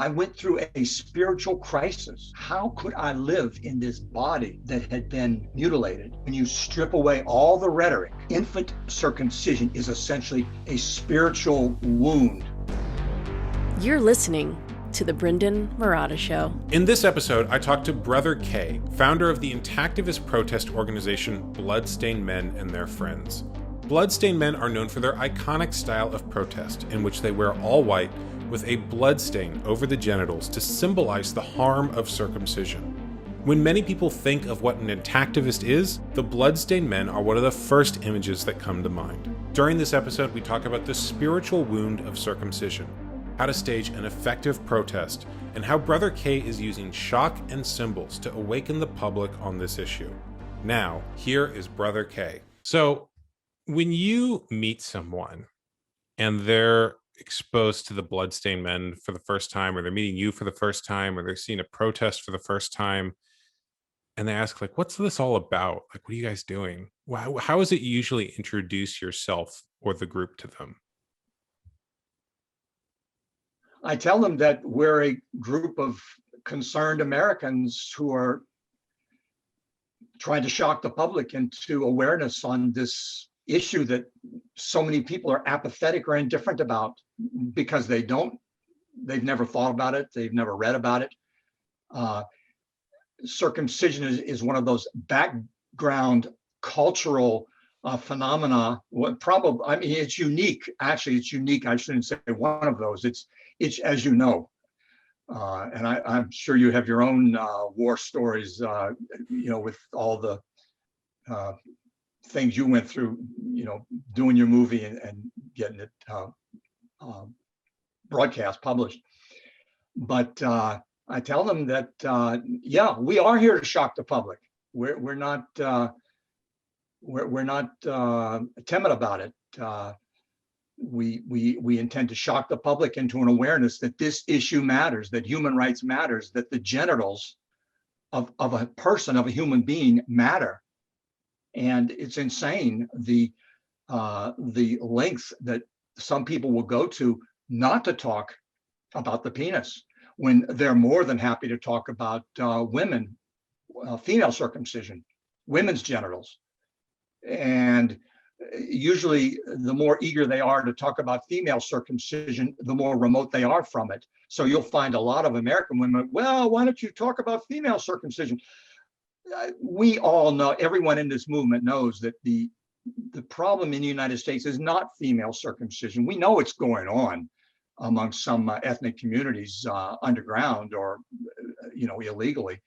I went through a spiritual crisis. How could I live in this body that had been mutilated? When you strip away all the rhetoric, infant circumcision is essentially a spiritual wound. You're listening to the Brendon Marotta Show. In this episode, I talked to Brother K, founder of the intactivist protest organization Bloodstained Men and Their Friends. Bloodstained Men are known for their iconic style of protest, in which they wear all white with a blood stain over the genitals to symbolize the harm of circumcision. When many people think of what an intactivist is, the Bloodstained Men are one of the first images that come to mind. During this episode, we talk about the spiritual wound of circumcision, how to stage an effective protest, and how Brother K is using shock and symbols to awaken the public on this issue. Now, here is Brother K. So, when you meet someone and they're exposed to the Bloodstained Men for the first time, or they're meeting you for the first time, or they're seeing a protest for the first time, and they ask, like, what's this all about? Like, what are you guys doing? How is it you usually introduce yourself or the group to them? I tell them that we're a group of concerned Americans who are trying to shock the public into awareness on this issue that so many people are apathetic or indifferent about because they've never thought about it, they've never read about it. Circumcision is one of those background cultural phenomena. It's unique. Actually, it's unique. I shouldn't say one of those. It's as you know, and I'm sure you have your own war stories. With all the things you went through, doing your movie and getting it broadcast, published. But I tell them that, we are here to shock the public. We're not timid about it. We intend to shock the public into an awareness that this issue matters, that human rights matters, that the genitals of a person, of a human being, matter. And it's insane the lengths that some people will go to not to talk about the penis when they're more than happy to talk about women, female circumcision, women's genitals. And usually the more eager they are to talk about female circumcision, the more remote they are from it. So you'll find a lot of American women, well, why don't you talk about female circumcision? We all know, everyone in this movement knows that the problem in the United States is not female circumcision. We know it's going on among some ethnic communities underground or, illegally.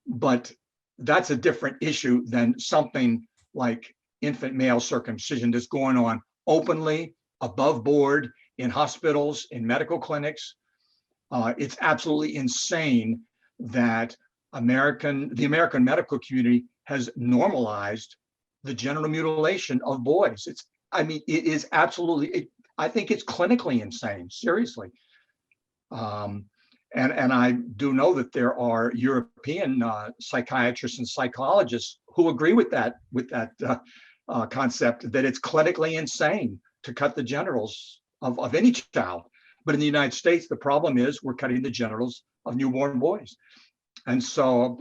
But that's a different issue than something like infant male circumcision that's going on openly, above board, in hospitals, in medical clinics. It's absolutely insane that the American medical community has normalized the genital mutilation of boys. It is absolutely, I think it's clinically insane, seriously. And I do know that there are European psychiatrists and psychologists who agree with that concept, that it's clinically insane to cut the genitals of any child. But in the United States, the problem is we're cutting the genitals of newborn boys. And so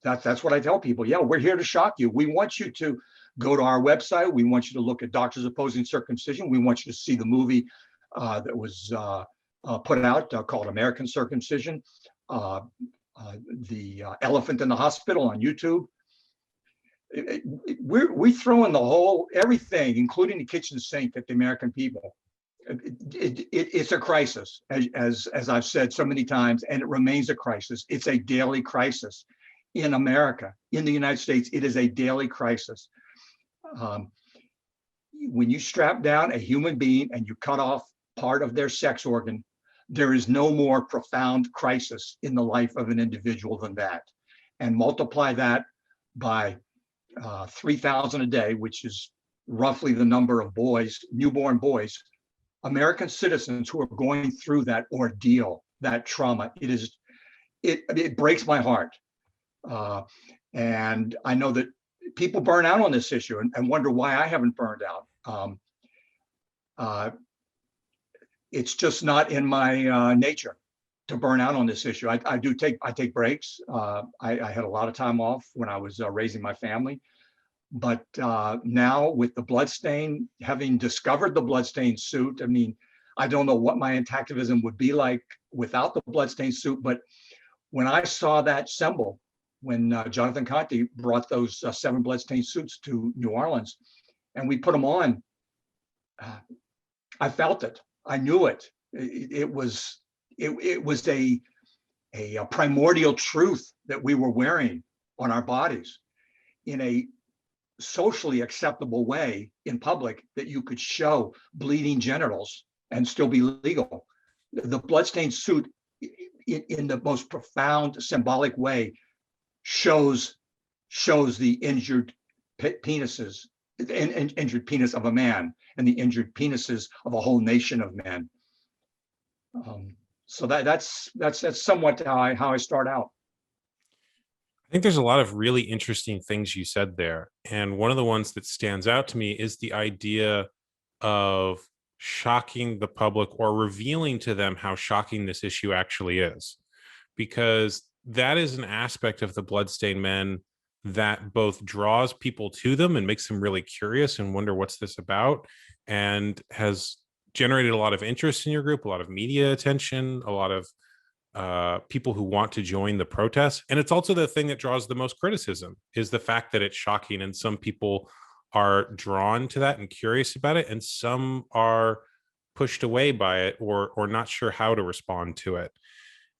that's what I tell people. Yeah, we're here to shock you. We want you to go to our website. We want you to look at Doctors Opposing Circumcision. We want you to see the movie that was put out called American Circumcision, the Elephant in the Hospital on YouTube. We throw in the whole, everything, including the kitchen sink, at the American people. It's a crisis, as I've said so many times, and it remains a crisis. It's a daily crisis in America, in the United States. It is a daily crisis. When you strap down a human being and you cut off part of their sex organ, there is no more profound crisis in the life of an individual than that. And multiply that by 3,000 a day, which is roughly the number of boys, newborn boys, American citizens who are going through that ordeal, that trauma. It breaks my heart. And I know that people burn out on this issue and wonder why I haven't burned out. It's just not in my nature. to burn out on this issue. I take breaks. I had a lot of time off when I was raising my family, but now with the bloodstain, having discovered the bloodstain suit, I mean, I don't know what my antagonism would be like without the bloodstain suit, but when I saw that symbol, when Jonathan Conte brought those 7 bloodstain suits to New Orleans, and we put them on, I felt it. I knew it. It was a primordial truth that we were wearing on our bodies in a socially acceptable way in public, that you could show bleeding genitals and still be legal. The bloodstained suit, in the most profound symbolic way, shows the injured penises, the injured penis of a man, and the injured penises of a whole nation of men. So that's somewhat how I start out. I think there's a lot of really interesting things you said there. And one of the ones that stands out to me is the idea of shocking the public, or revealing to them how shocking this issue actually is. Because that is an aspect of the Bloodstained Men that both draws people to them and makes them really curious and wonder what's this about, and has generated a lot of interest in your group, a lot of media attention, a lot of people who want to join the protests. And it's also the thing that draws the most criticism, is the fact that it's shocking, and some people are drawn to that and curious about it, and some are pushed away by it, or not sure how to respond to it.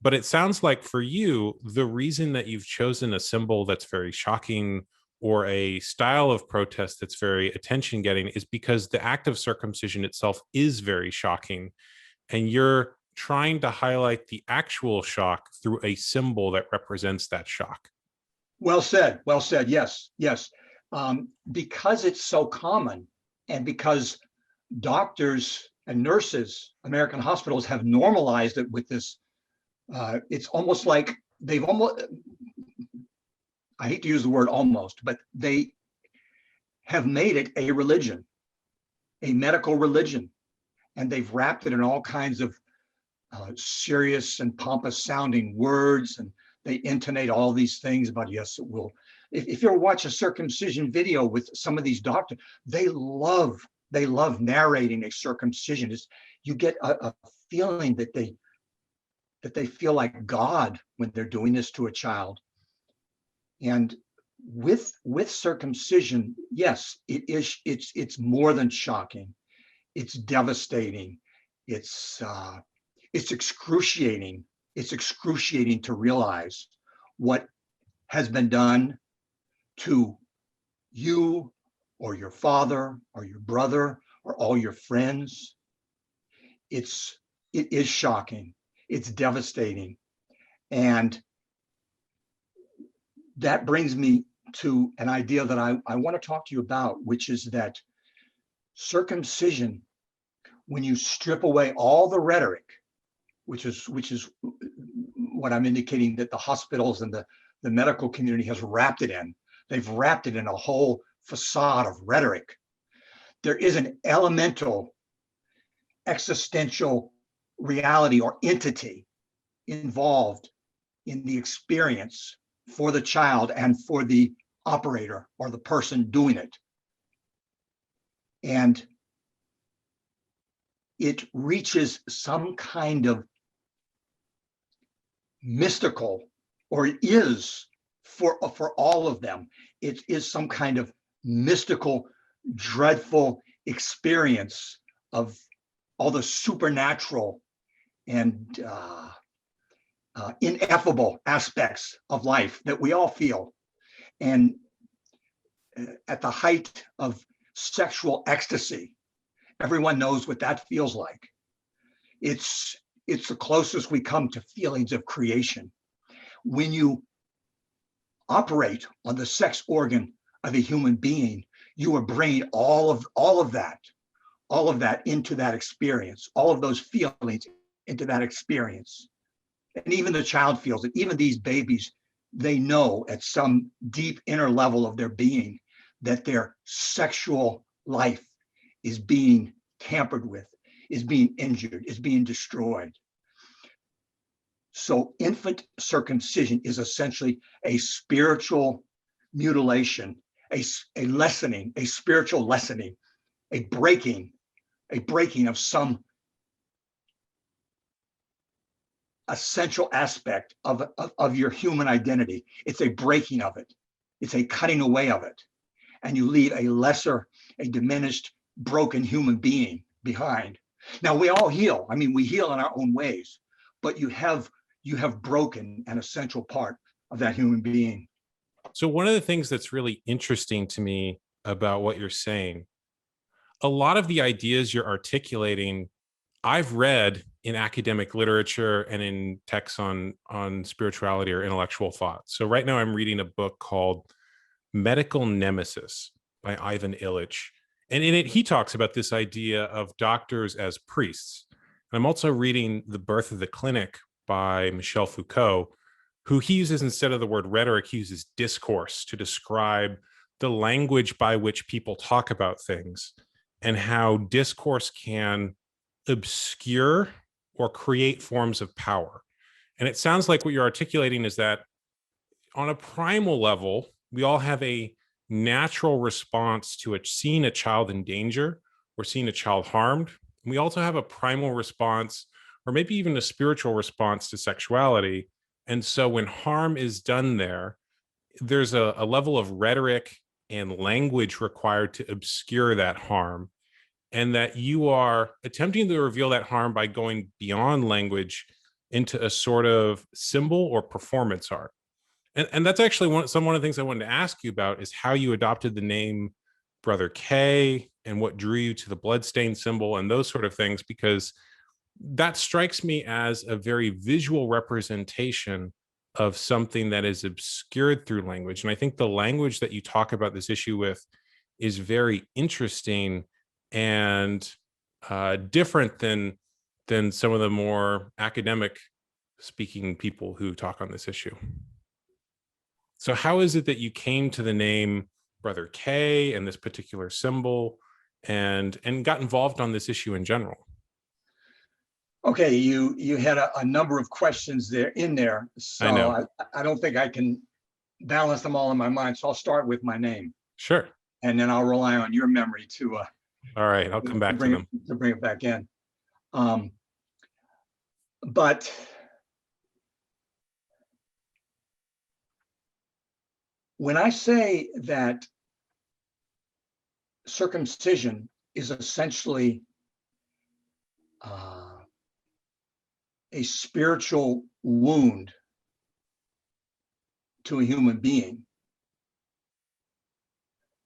But it sounds like for you, the reason that you've chosen a symbol that's very shocking, or a style of protest that's very attention getting, is because the act of circumcision itself is very shocking, and you're trying to highlight the actual shock through a symbol that represents that shock. Well said. Well said. Yes. Yes. Because it's so common, and because doctors and nurses, American hospitals, have normalized it with this. It's almost like I hate to use the word almost, but they have made it a religion, a medical religion, and they've wrapped it in all kinds of serious and pompous sounding words, and they intonate all these things about, yes, it will. If you ever watch a circumcision video with some of these doctors, they love narrating a circumcision. You get a feeling that they feel like God when they're doing this to a child. And with circumcision, yes, it's more than shocking. It's devastating. It's excruciating. It's excruciating to realize what has been done to you, or your father, or your brother, or all your friends. It is shocking. It's devastating. And that brings me to an idea that I want to talk to you about, which is that circumcision, when you strip away all the rhetoric, which is what I'm indicating that the hospitals and the medical community has wrapped it in. They've wrapped it in a whole facade of rhetoric. There is an elemental existential reality or entity involved in the experience for the child and for the operator or the person doing it. And it reaches some kind of mystical, or it is for all of them, it is some kind of mystical, dreadful experience of all the supernatural and ineffable aspects of life that we all feel. And at the height of sexual ecstasy, everyone knows what that feels like. It's the closest we come to feelings of creation. When you operate on the sex organ of a human being, you are bringing all of that into that experience, all of those feelings into that experience. And even the child feels it. Even these babies, they know at some deep inner level of their being that their sexual life is being tampered with, is being injured, is being destroyed. So infant circumcision is essentially a spiritual mutilation, a lessening, a spiritual lessening, a breaking of some essential aspect of your human identity. It's a breaking of it. It's a cutting away of it. And you leave a lesser, a diminished, broken human being behind. Now we all heal. I mean, we heal in our own ways, but you have broken an essential part of that human being. So one of the things that's really interesting to me about what you're saying, a lot of the ideas you're articulating, I've read in academic literature and in texts on spirituality or intellectual thought. So right now I'm reading a book called Medical Nemesis by Ivan Illich. And in it, he talks about this idea of doctors as priests. And I'm also reading The Birth of the Clinic by Michel Foucault, who he uses, instead of the word rhetoric, he uses discourse to describe the language by which people talk about things and how discourse can obscure or create forms of power. And it sounds like what you're articulating is that on a primal level, we all have a natural response to seeing a child in danger or seeing a child harmed. And we also have a primal response, or maybe even a spiritual response, to sexuality. And so when harm is done there, there's a level of rhetoric and language required to obscure that harm, and that you are attempting to reveal that harm by going beyond language into a sort of symbol or performance art. And that's actually one of the things I wanted to ask you about, is how you adopted the name Brother K and what drew you to the bloodstain symbol and those sort of things, because that strikes me as a very visual representation of something that is obscured through language. And I think the language that you talk about this issue with is very interesting and different than some of the more academic speaking people who talk on this issue. So how is it that you came to the name Brother K and this particular symbol, and got involved on this issue in general? Okay, you had a number of questions in there, I know. so I don't think I can balance them all in my mind. So I'll start with my name, Sure. and then I'll rely on your memory to All right, I'll come back to them. to bring it back in. But when I say that circumcision is essentially a spiritual wound to a human being,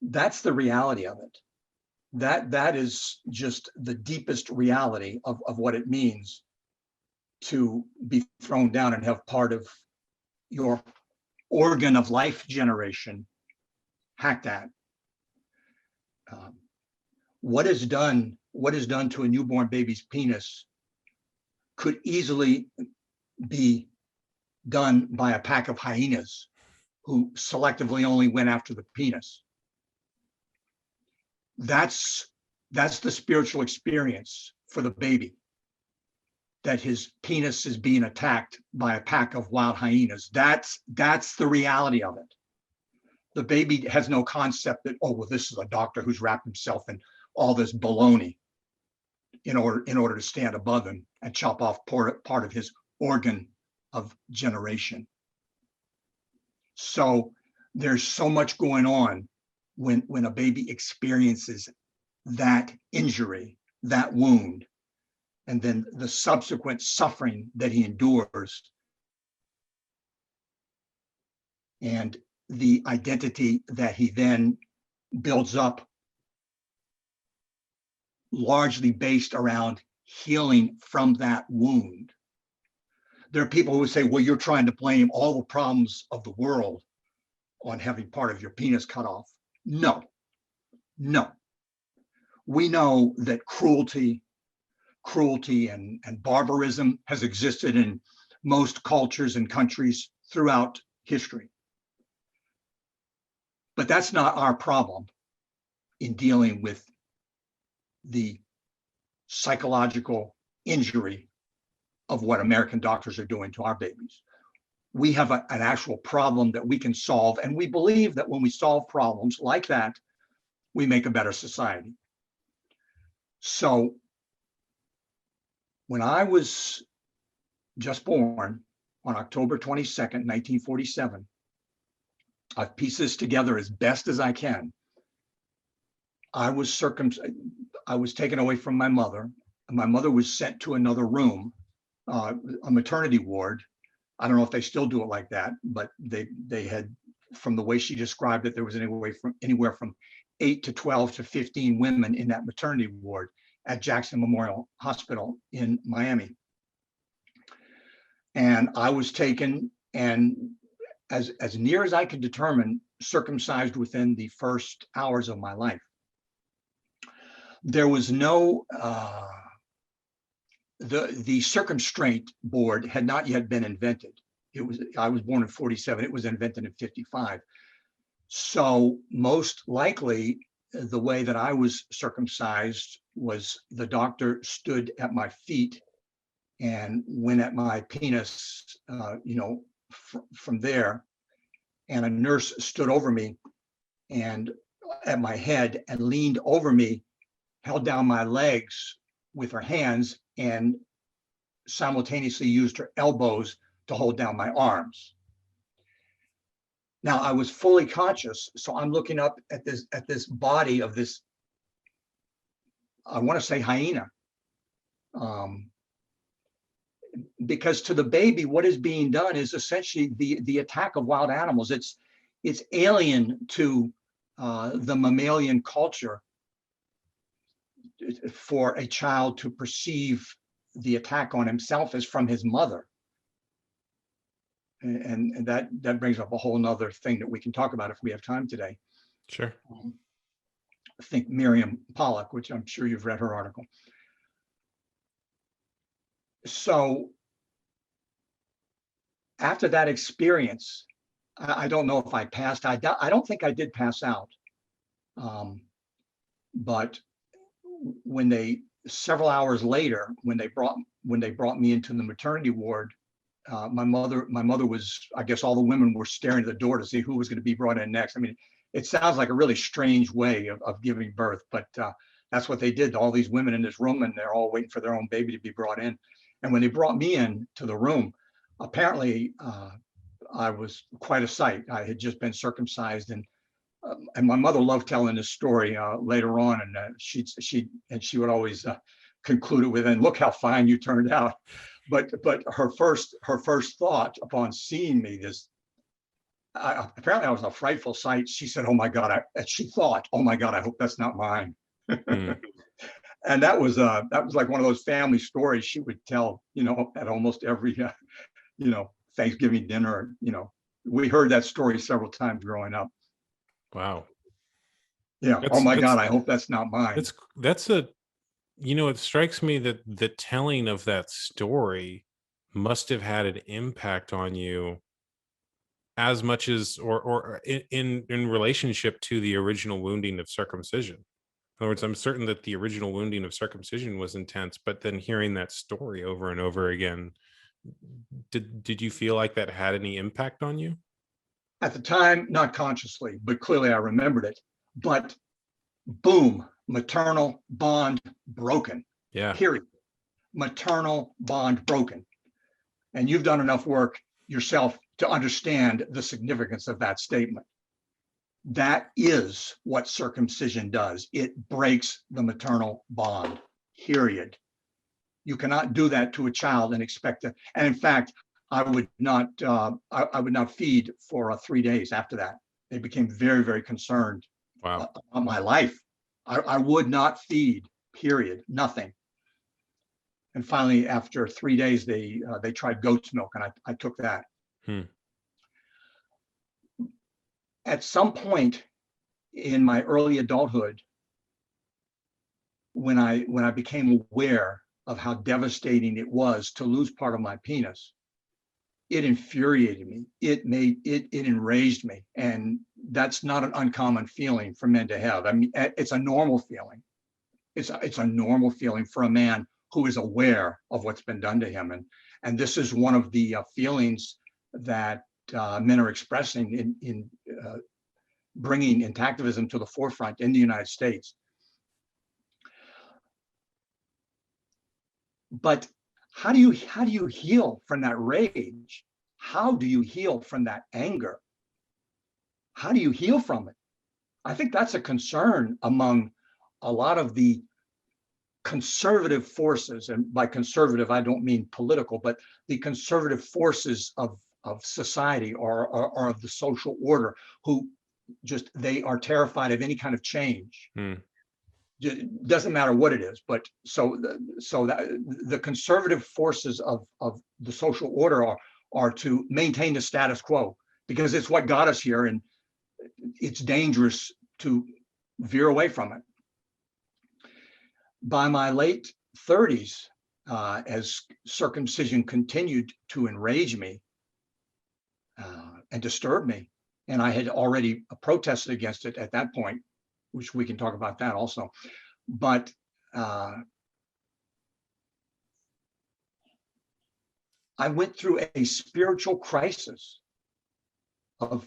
that's the reality of it. That is just the deepest reality of what it means to be thrown down and have part of your organ of life generation hacked at. What is done to a newborn baby's penis could easily be done by a pack of hyenas who selectively only went after the penis. That's the spiritual experience for the baby, that his penis is being attacked by a pack of wild hyenas. That's the reality of it. The baby has no concept that, oh, well, this is a doctor who's wrapped himself in all this baloney in order to stand above him and chop off part of his organ of generation. So there's so much going on when a baby experiences that injury, that wound, and then the subsequent suffering that he endures, and the identity that he then builds up, largely based around healing from that wound. There are people who say, well, you're trying to blame all the problems of the world on having part of your penis cut off. No. We know that cruelty and barbarism has existed in most cultures and countries throughout history. But that's not our problem in dealing with the psychological injury of what American doctors are doing to our babies. We have an actual problem that we can solve. And we believe that when we solve problems like that, we make a better society. So when I was just born on October 22nd, 1947, I've pieced this together as best as I can. I was taken away from my mother. My mother was sent to another room, a maternity ward. I don't know if they still do it like that, but they had, from the way she described it, there was anywhere from 8 to 12 to 15 women in that maternity ward at Jackson Memorial Hospital in Miami. And I was taken and, as near as I could determine, circumcised within the first hours of my life. There was no, the circumstraint board had not yet been invented. I was born in 47, it was invented in 55. So most likely the way that I was circumcised was the doctor stood at my feet and went at my penis, from there, and a nurse stood over me and at my head and leaned over me, held down my legs with her hands, and simultaneously used her elbows to hold down my arms. Now I was fully conscious, so I'm looking up at this body of this, I want to say hyena, because to the baby, what is being done is essentially the attack of wild animals. It's alien to the mammalian culture for a child to perceive the attack on himself as from his mother. And that brings up a whole nother thing that we can talk about if we have time today. Sure. I think Miriam Pollack, which I'm sure you've read her article. So after that experience, I don't know if I passed. I don't think I did pass out. But several hours later, when they brought me into the maternity ward, my mother was, I guess all the women were staring at the door to see who was going to be brought in next. I mean, it sounds like a really strange way of giving birth, but that's what they did to all these women in this room, and they're all waiting for their own baby to be brought in. And when they brought me in to the room, apparently I was quite a sight. I had just been circumcised, and my mother loved telling this story later on, and she would always conclude it with, "And look how fine you turned out." But her first thought upon seeing me, apparently I was a frightful sight. She said, "Oh my God," she thought, "Oh my God, I hope that's not mine." Mm. And that was like one of those family stories she would tell, at almost every, Thanksgiving dinner. We heard that story several times growing up. Wow. Yeah. Oh my God, I hope that's not mine. It strikes me that the telling of that story must have had an impact on you as much as, or in relationship to the original wounding of circumcision. In other words, I'm certain that the original wounding of circumcision was intense, but then hearing that story over and over again, did you feel like that had any impact on you? At the time, not consciously, but clearly I remembered it. But boom, maternal bond broken. Yeah. Period. Maternal bond broken. And you've done enough work yourself to understand the significance of that statement. That is what circumcision does. It breaks the maternal bond, period. You cannot do that to a child and expect to, and in fact, I would not feed for 3 days after that. They became very, very concerned. Wow. About my life. I would not feed, period, nothing. And finally, after 3 days, they tried goat's milk, and I took that. At some point in my early adulthood, when I became aware of how devastating it was to lose part of my penis, it infuriated me. It enraged me. And that's not an uncommon feeling for men to have. I mean, it's a normal feeling. It's a normal feeling for a man who is aware of what's been done to him. And this is one of the feelings that men are expressing in bringing intactivism to the forefront in the United States. But how do you heal from that rage? How do you heal from that anger? How do you heal from it? I think that's a concern among a lot of the conservative forces, and by conservative I don't mean political, but the conservative forces of society or of the social order, who just, they are terrified of any kind of change. It doesn't matter what it is, but so that the conservative forces of the social order are to maintain the status quo, because it's what got us here, and it's dangerous to veer away from it. By my late 30s, as circumcision continued to enrage me and disturb me, and I had already protested against it at that point, which we can talk about that also. But I went through a spiritual crisis of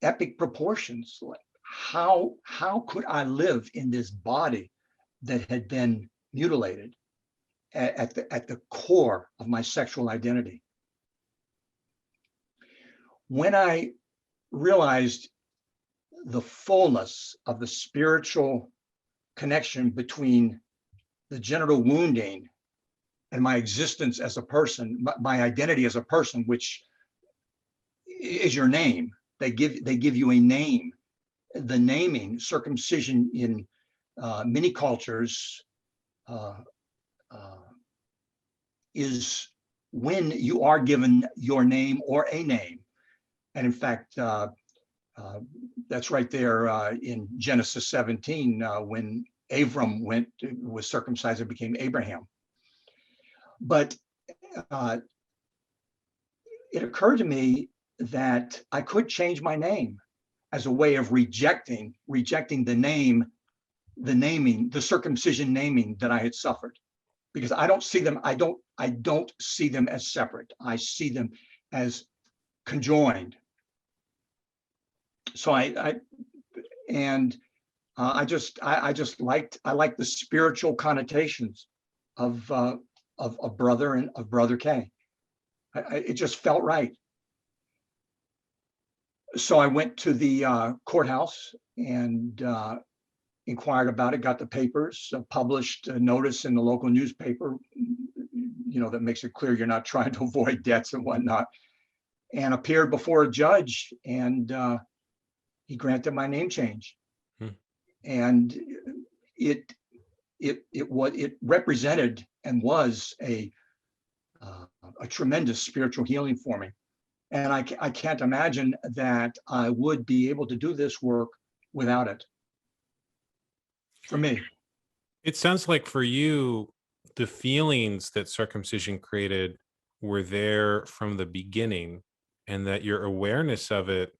epic proportions. How could I live in this body that had been mutilated at the core of my sexual identity? When I realized the fullness of the spiritual connection between the genital wounding and my existence as a person, my identity as a person, which is your name. They give you a name. The naming, circumcision in many cultures is when you are given your name or a name. And in fact, that's right there in Genesis 17, when Abram was circumcised and became Abraham. But it occurred to me that I could change my name as a way of rejecting the name, the circumcision naming that I had suffered, because I don't see them as separate. I see them as conjoined. So I like the spiritual connotations of brother and of Brother K. It just felt right. So I went to the courthouse and inquired about it, got the papers, published a notice in the local newspaper, that makes it clear you're not trying to avoid debts and whatnot, and appeared before a judge, and he granted my name change. And it represented and was a tremendous spiritual healing for me. And I can't imagine that I would be able to do this work without it. For me. It sounds like for you, the feelings that circumcision created were there from the beginning, and that your awareness of it,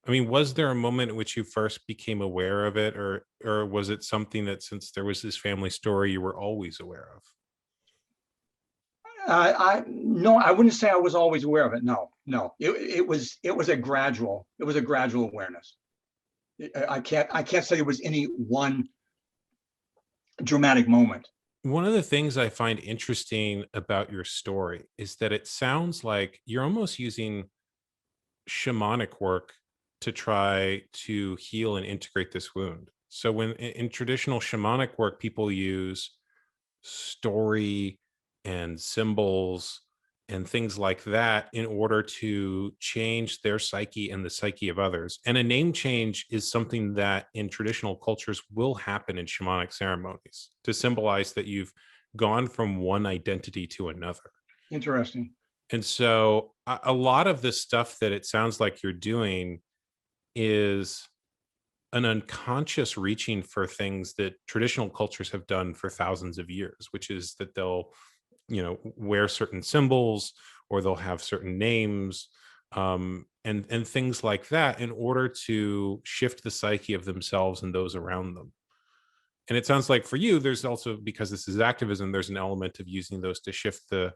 I mean, was there a moment in which you first became aware of it, or was it something that, since there was this family story, you were always aware of? No, I wouldn't say I was always aware of it. No. It was a gradual awareness. I can't say it was any one dramatic moment. One of the things I find interesting about your story is that it sounds like you're almost using shamanic work to try to heal and integrate this wound. So when in traditional shamanic work, people use story and symbols and things like that in order to change their psyche and the psyche of others. And a name change is something that in traditional cultures will happen in shamanic ceremonies to symbolize that you've gone from one identity to another. Interesting. And so a lot of the stuff that it sounds like you're doing is an unconscious reaching for things that traditional cultures have done for thousands of years, which is that they'll wear certain symbols, or they'll have certain names, and things like that, in order to shift the psyche of themselves and those around them. And it sounds like for you, there's also, because this is activism, there's an element of using those to shift the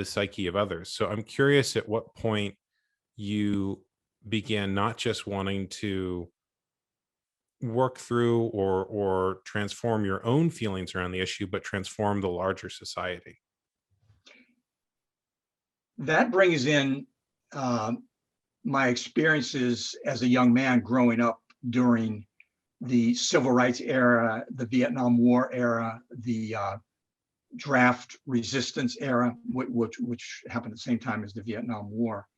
psyche of others. So I'm curious at what point you began not just wanting to work through or transform your own feelings around the issue, but transform the larger society. That brings in my experiences as a young man growing up during the civil rights era, the Vietnam War era, the draft resistance era, which happened at the same time as the Vietnam War.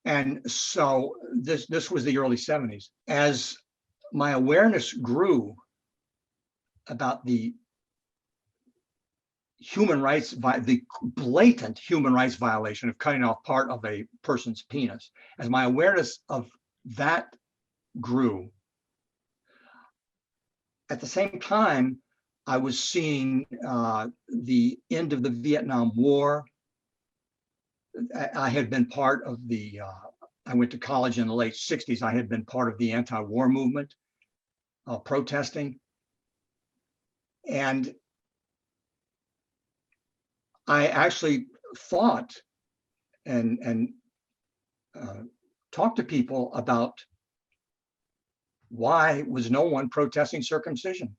And so this was the early 70s. As my awareness grew about the human rights, the blatant human rights violation of cutting off part of a person's penis, as my awareness of that grew, at the same time, I was seeing the end of the Vietnam War. I had been part of the, I went to college in the late 60s. I had been part of the anti-war movement, protesting. And I actually thought and talked to people about why was no one protesting circumcision.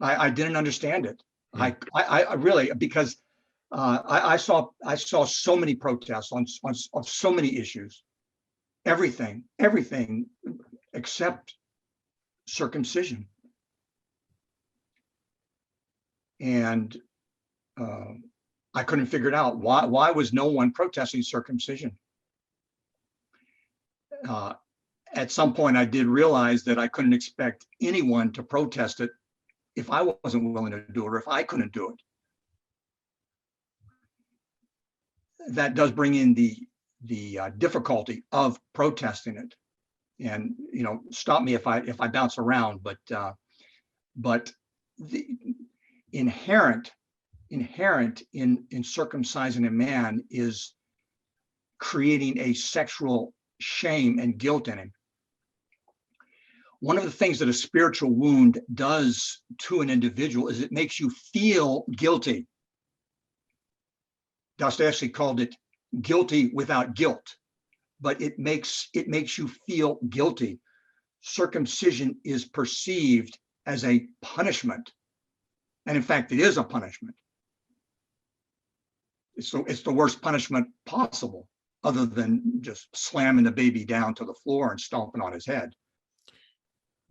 I didn't understand it. I really, because I saw so many protests on so many issues, everything except circumcision. And I couldn't figure it out. Why was no one protesting circumcision? At some point, I did realize that I couldn't expect anyone to protest it if I wasn't willing to do it, or if I couldn't do it. That does bring in the difficulty of protesting it. And stop me if I bounce around, but the inherent in circumcising a man is creating a sexual shame and guilt in him. One of the things that a spiritual wound does to an individual is it makes you feel guilty. Dostoevsky called it guilty without guilt, but it makes you feel guilty. Circumcision is perceived as a punishment, and in fact, it is a punishment. It's the worst punishment possible, other than just slamming the baby down to the floor and stomping on his head.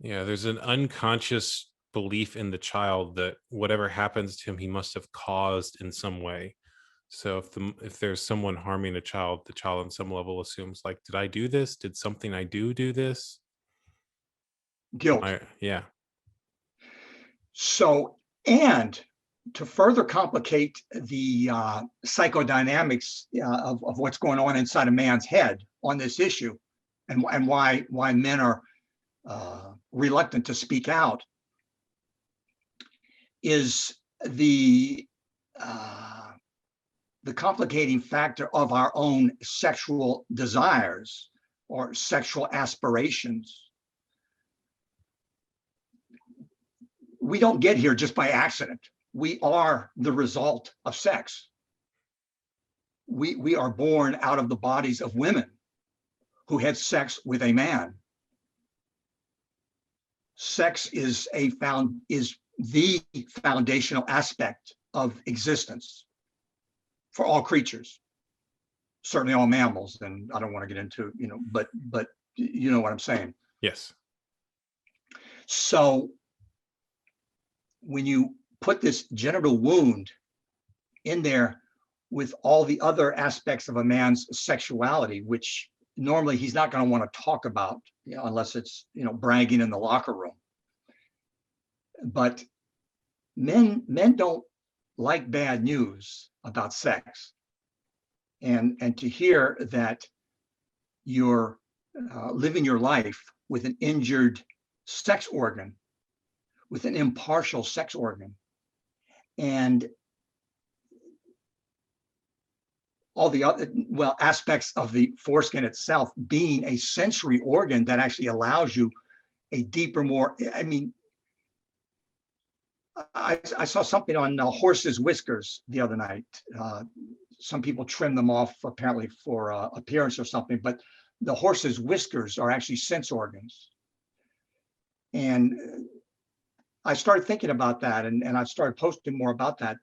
Yeah, there's an unconscious belief in the child that whatever happens to him, he must have caused in some way. So if there's someone harming a child, the child on some level assumes, like, did I do this? Did something I do this? Guilt. Yeah. So, and to further complicate the psychodynamics of what's going on inside a man's head on this issue, and why men are reluctant to speak out, is the complicating factor of our own sexual desires or sexual aspirations. We don't get here just by accident. We are the result of sex. We are born out of the bodies of women who had sex with a man. Sex is the foundational aspect of existence for all creatures, certainly all mammals. And I don't want to get into, but you know what I'm saying. Yes. So when you put this genital wound in there with all the other aspects of a man's sexuality, which normally he's not going to want to talk about, unless it's, bragging in the locker room. But men don't like bad news about sex. And to hear that you're living your life with an injured sex organ, with an impartial sex organ, and all the other aspects of the foreskin itself being a sensory organ that actually allows you a deeper, more, I saw something on horses' whiskers the other night. Some people trim them off apparently for appearance or something, but the horse's whiskers are actually sense organs. And I started thinking about that, and I started posting more about that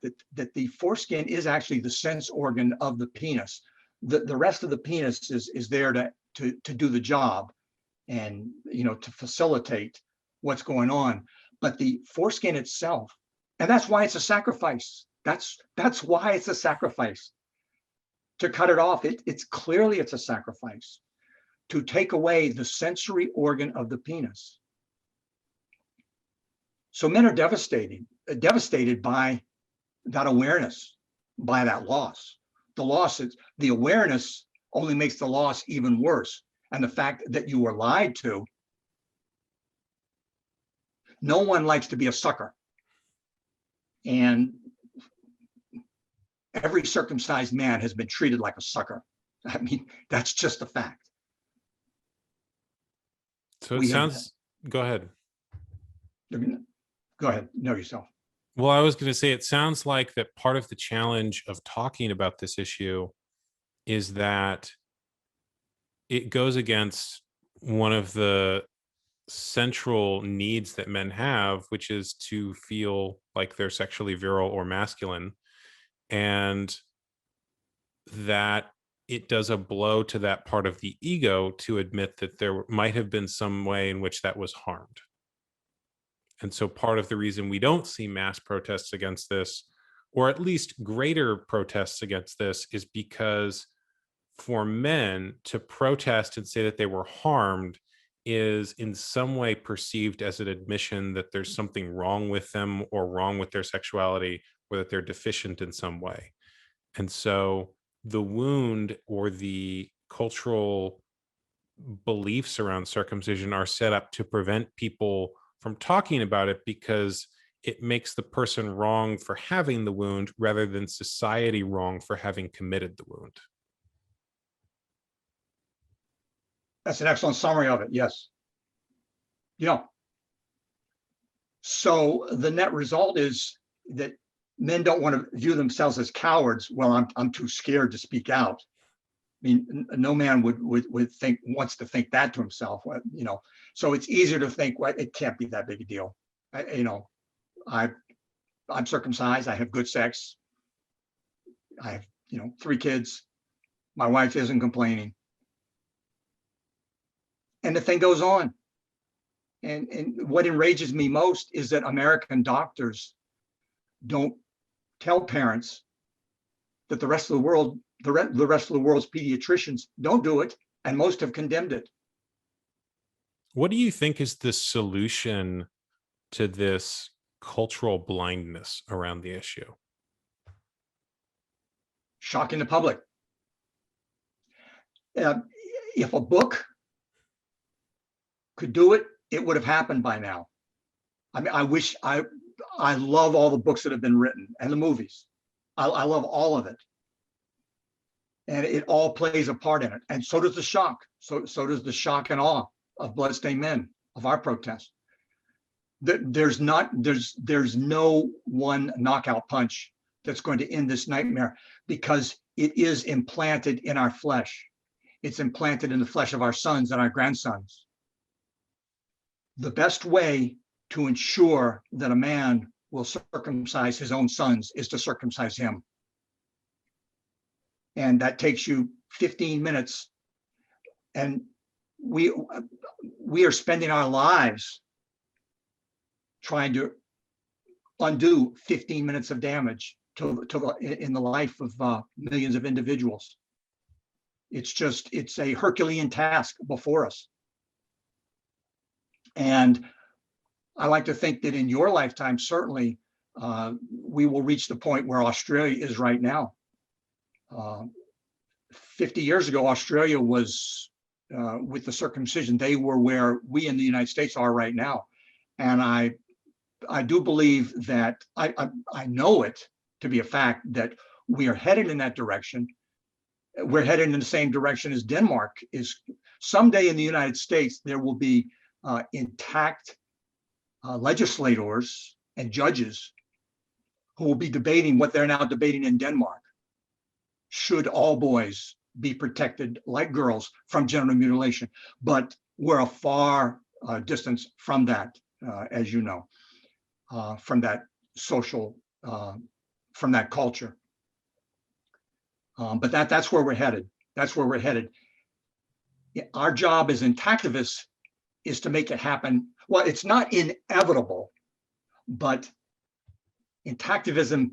the foreskin is actually the sense organ of the penis. The rest of the penis is there to do the job and, to facilitate what's going on. But the foreskin itself, and that's why it's a sacrifice. That's why it's a sacrifice. To cut it off, it's clearly a sacrifice. To take away the sensory organ of the penis. So men are devastated by that awareness, by that loss. The awareness only makes the loss even worse. And the fact that you were lied to. No one likes to be a sucker. And every circumcised man has been treated like a sucker. I mean, that's just a fact. So it sounds, go ahead. Go ahead, know yourself. Well, I was going to say, it sounds like that part of the challenge of talking about this issue is that it goes against one of the central needs that men have, which is to feel like they're sexually virile or masculine, and that it does a blow to that part of the ego to admit that there might have been some way in which that was harmed. And so part of the reason we don't see mass protests against this, or at least greater protests against this, is because for men to protest and say that they were harmed is in some way perceived as an admission that there's something wrong with them or wrong with their sexuality, or that they're deficient in some way. And so the wound or the cultural beliefs around circumcision are set up to prevent people from talking about it, because it makes the person wrong for having the wound rather than society wrong for having committed the wound. That's an excellent summary of it. Yes. So the net result is that men don't want to view themselves as cowards. Well, I'm too scared to speak out. I mean, no man wants to think that to himself, So it's easier to think, well, it can't be that big a deal. I'm circumcised. I have good sex. I have, 3 kids. My wife isn't complaining. And the thing goes on. And what enrages me most is that American doctors don't tell parents that the rest of the world, the rest of the world's pediatricians don't do it, and most have condemned it. What do you think is the solution to this cultural blindness around the issue? Shocking the public. If a book could do it, it would have happened by now. I mean, I love all the books that have been written and the movies. I love all of it. And it all plays a part in it. And so does the shock. So does the shock and awe of bloodstained men, of our protest. There's no one knockout punch that's going to end this nightmare, because it is implanted in our flesh. It's implanted in the flesh of our sons and our grandsons. The best way to ensure that a man will circumcise his own sons is to circumcise him. And that takes you 15 minutes. And we are spending our lives trying to undo 15 minutes of damage in the life of millions of individuals. It's a Herculean task before us. And I like to think that in your lifetime, certainly, we will reach the point where Australia is right now. 50 years ago, Australia was, with the circumcision, they were where we in the United States are right now. And I do believe that, I know it to be a fact, that we are headed in that direction. We're headed in the same direction as Denmark is. Someday in the United States, there will be intact legislators and judges who will be debating what they're now debating in Denmark. Should all boys be protected like girls from genital mutilation? But we're a far distance from that, as you know, from that social, from that culture. But that's where we're headed. That's where we're headed. Our job as intactivists is to make it happen. Well, it's not inevitable, but intactivism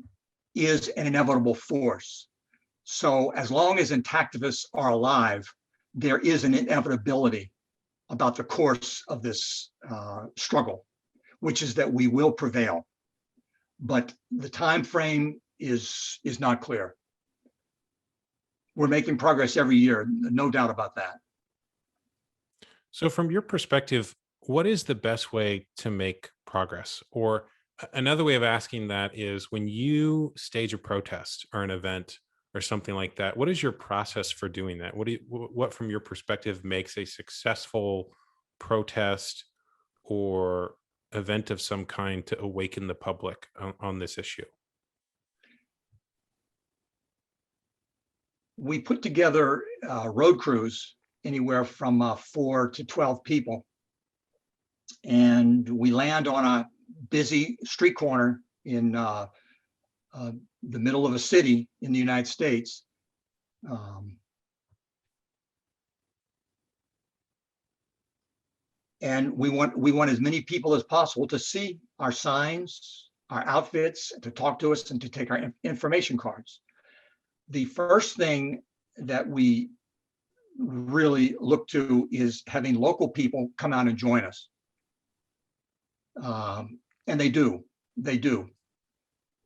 is an inevitable force. So as long as intactivists are alive, there is an inevitability about the course of this struggle, which is that we will prevail. But the time frame is not clear. We're making progress every year, no doubt about that. So from your perspective, what is the best way to make progress? Or another way of asking that is, when you stage a protest or an event or something like that, what is your process for doing that? What from your perspective makes a successful protest or event of some kind to awaken the public on this issue? We put together road crews, anywhere from 4 to 12 people. And we land on a busy street corner in the middle of a city in the United States. And we want as many people as possible to see our signs, our outfits, to talk to us and to take our information cards. The first thing that we really look to is having local people come out and join us. And they do.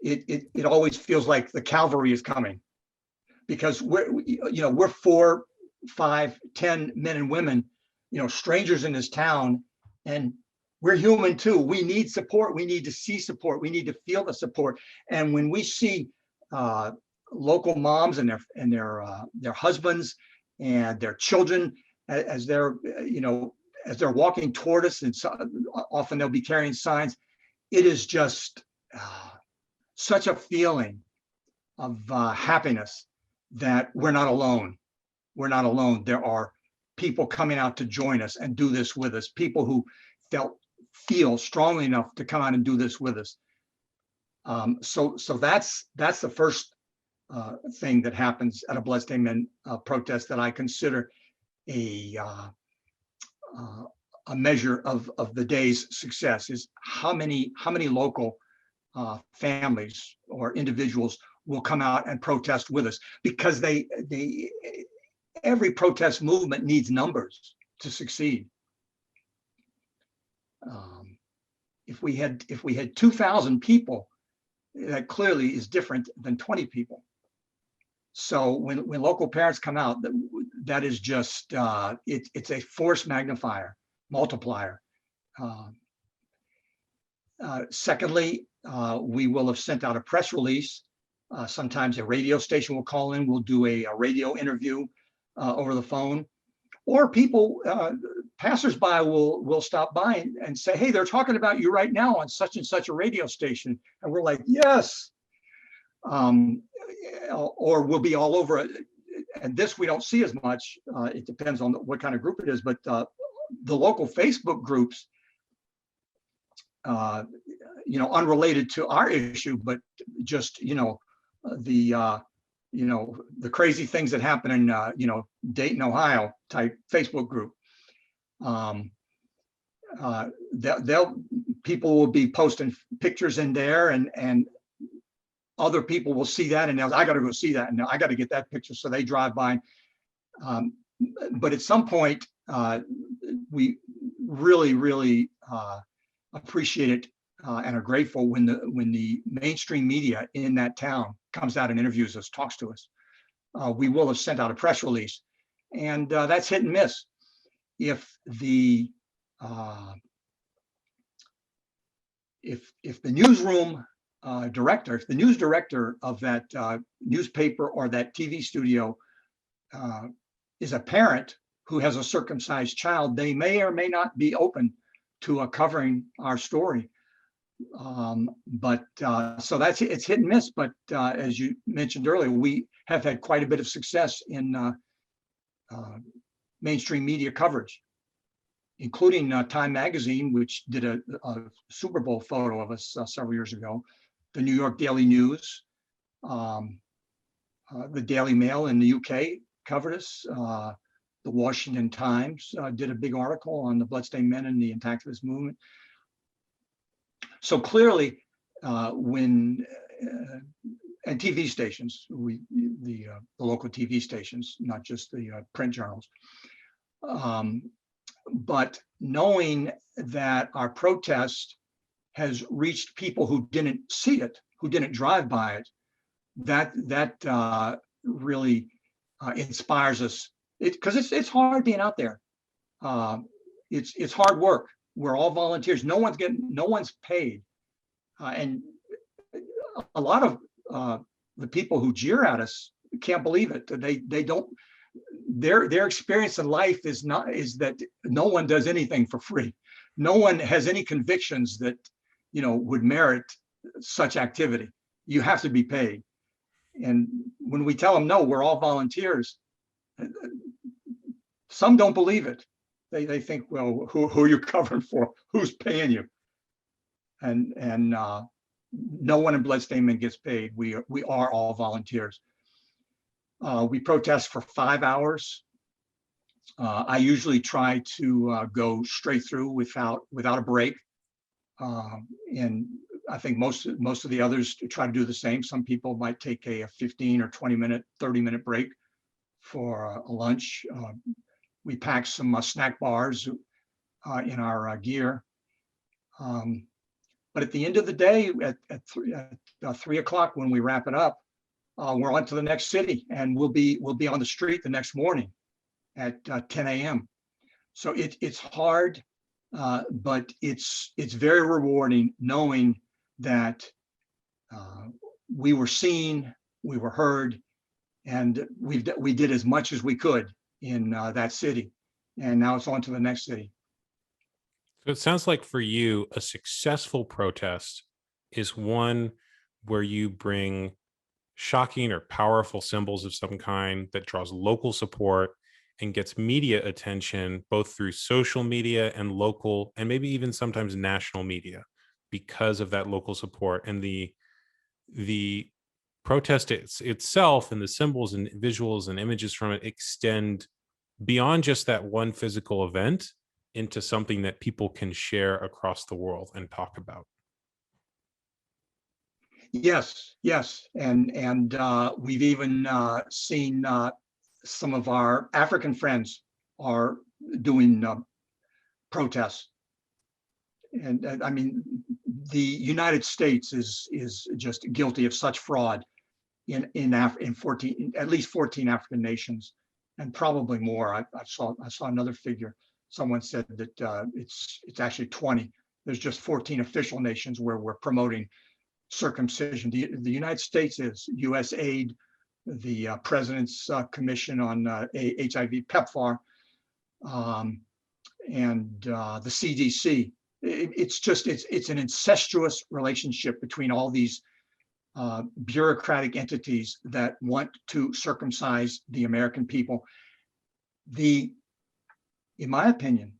It always feels like the cavalry is coming, because we're 4, 5, 10 men and women, strangers in this town, and we're human too. We need support. We need to see support. We need to feel the support. And when we see local moms and their husbands and their children as they're walking toward us, and so often they'll be carrying signs, it is just such a feeling of happiness that we're not alone. We're not alone. There are people coming out to join us and do this with us, people who feel strongly enough to come out and do this with us. So that's the first thing that happens at a Bloodstained Men protest that I consider a measure of the day's success, is how many local families or individuals will come out and protest with us, because every protest movement needs numbers to succeed. If we had 2,000 people, that clearly is different than 20 people. So when local parents come out, that is just it's a force multiplier. Secondly, we will have sent out a press release. Sometimes a radio station will call in. We'll do a radio interview over the phone, or people, passersby will stop by and say, "Hey, they're talking about you right now on such and such a radio station," and we're like, "Yes." Or we'll be all over it. And this we don't see as much. It depends on what kind of group it is, but the local Facebook groups, unrelated to our issue, but just the crazy things that happen in Dayton, Ohio type Facebook group. People will be posting pictures in there, and other people will see that, and I got to go see that, and I got to get that picture. So they drive by. But at some point, we really appreciate it and are grateful when the mainstream media in that town comes out and interviews us, talks to us. We will have sent out a press release, and that's hit and miss. If the newsroom director, if the news director of that newspaper or that TV studio is a parent who has a circumcised child, they may or may not be open to covering our story. But so it's hit and miss. But as you mentioned earlier, we have had quite a bit of success in mainstream media coverage, including Time Magazine, which did a Super Bowl photo of us several years ago, the New York Daily News, the Daily Mail in the UK covered us. The Washington Times did a big article on the Bloodstained Men and the Intactivist movement. So clearly, and TV stations, the local TV stations, not just the print journals. But knowing that our protest has reached people who didn't see it, who didn't drive by it, that really inspires us. Because it's hard being out there. It's hard work. We're all volunteers. No one's paid, and a lot of the people who jeer at us can't believe it. They don't. Their experience in life is that no one does anything for free. No one has any convictions that would merit such activity. You have to be paid. And when we tell them no, we're all volunteers, some don't believe it. They think, well, who are you covering for? Who's paying you? And no one in Bloodstained Men gets paid. We are all volunteers. We protest for 5 hours. I usually try to go straight through without a break. And I think most of the others try to do the same. Some people might take a 15 or 20 minute, 30-minute break for a lunch. We pack some snack bars in our gear. But at the end of the day, at 3 o'clock when we wrap it up, we're on to the next city, and we'll be on the street the next morning at 10 a.m. So it's hard, but it's very rewarding knowing that we were seen, we were heard, and we did as much as we could in that city, and now it's on to the next city. So it sounds like for you, a successful protest is one where you bring shocking or powerful symbols of some kind that draws local support and gets media attention, both through social media and local, and maybe even sometimes national media, because of that local support. And the protest itself and the symbols and visuals and images from it extend beyond just that one physical event into something that people can share across the world and talk about. Yes, and we've even seen some of our African friends are doing protests, and I mean, the United States is just guilty of such fraud in 14, at least 14 African nations, and probably more. I saw another figure. Someone said that it's actually 20. There's just 14 official nations where we're promoting circumcision. The United States is USAID, the President's Commission on HIV, PEPFAR, and the CDC. It's an incestuous relationship between all these bureaucratic entities that want to circumcise the American people. In my opinion,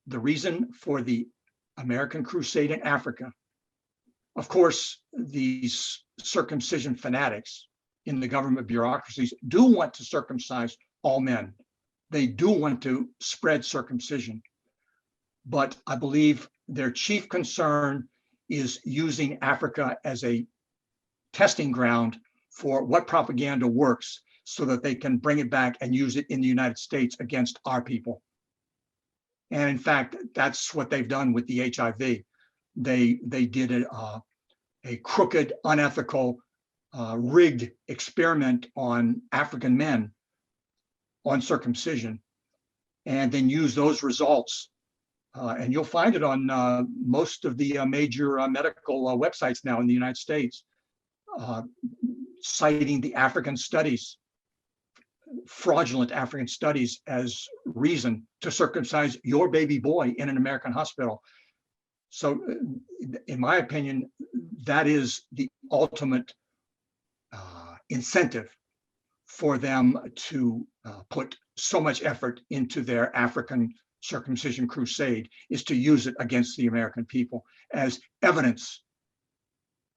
the reason for the American Crusade in Africa, of course, these circumcision fanatics in the government bureaucracies do want to circumcise all men. They do want to spread circumcision. But I believe their chief concern is using Africa as a testing ground for what propaganda works so that they can bring it back and use it in the United States against our people. And in fact, that's what they've done with the HIV. They did a crooked, unethical, rigged experiment on African men on circumcision, and then use those results. And you'll find it on most of the major medical websites now in the United States, citing the African studies, fraudulent African studies, as reason to circumcise your baby boy in an American hospital. So, in my opinion, that is the ultimate incentive for them to put so much effort into their African circumcision crusade, is to use it against the American people as evidence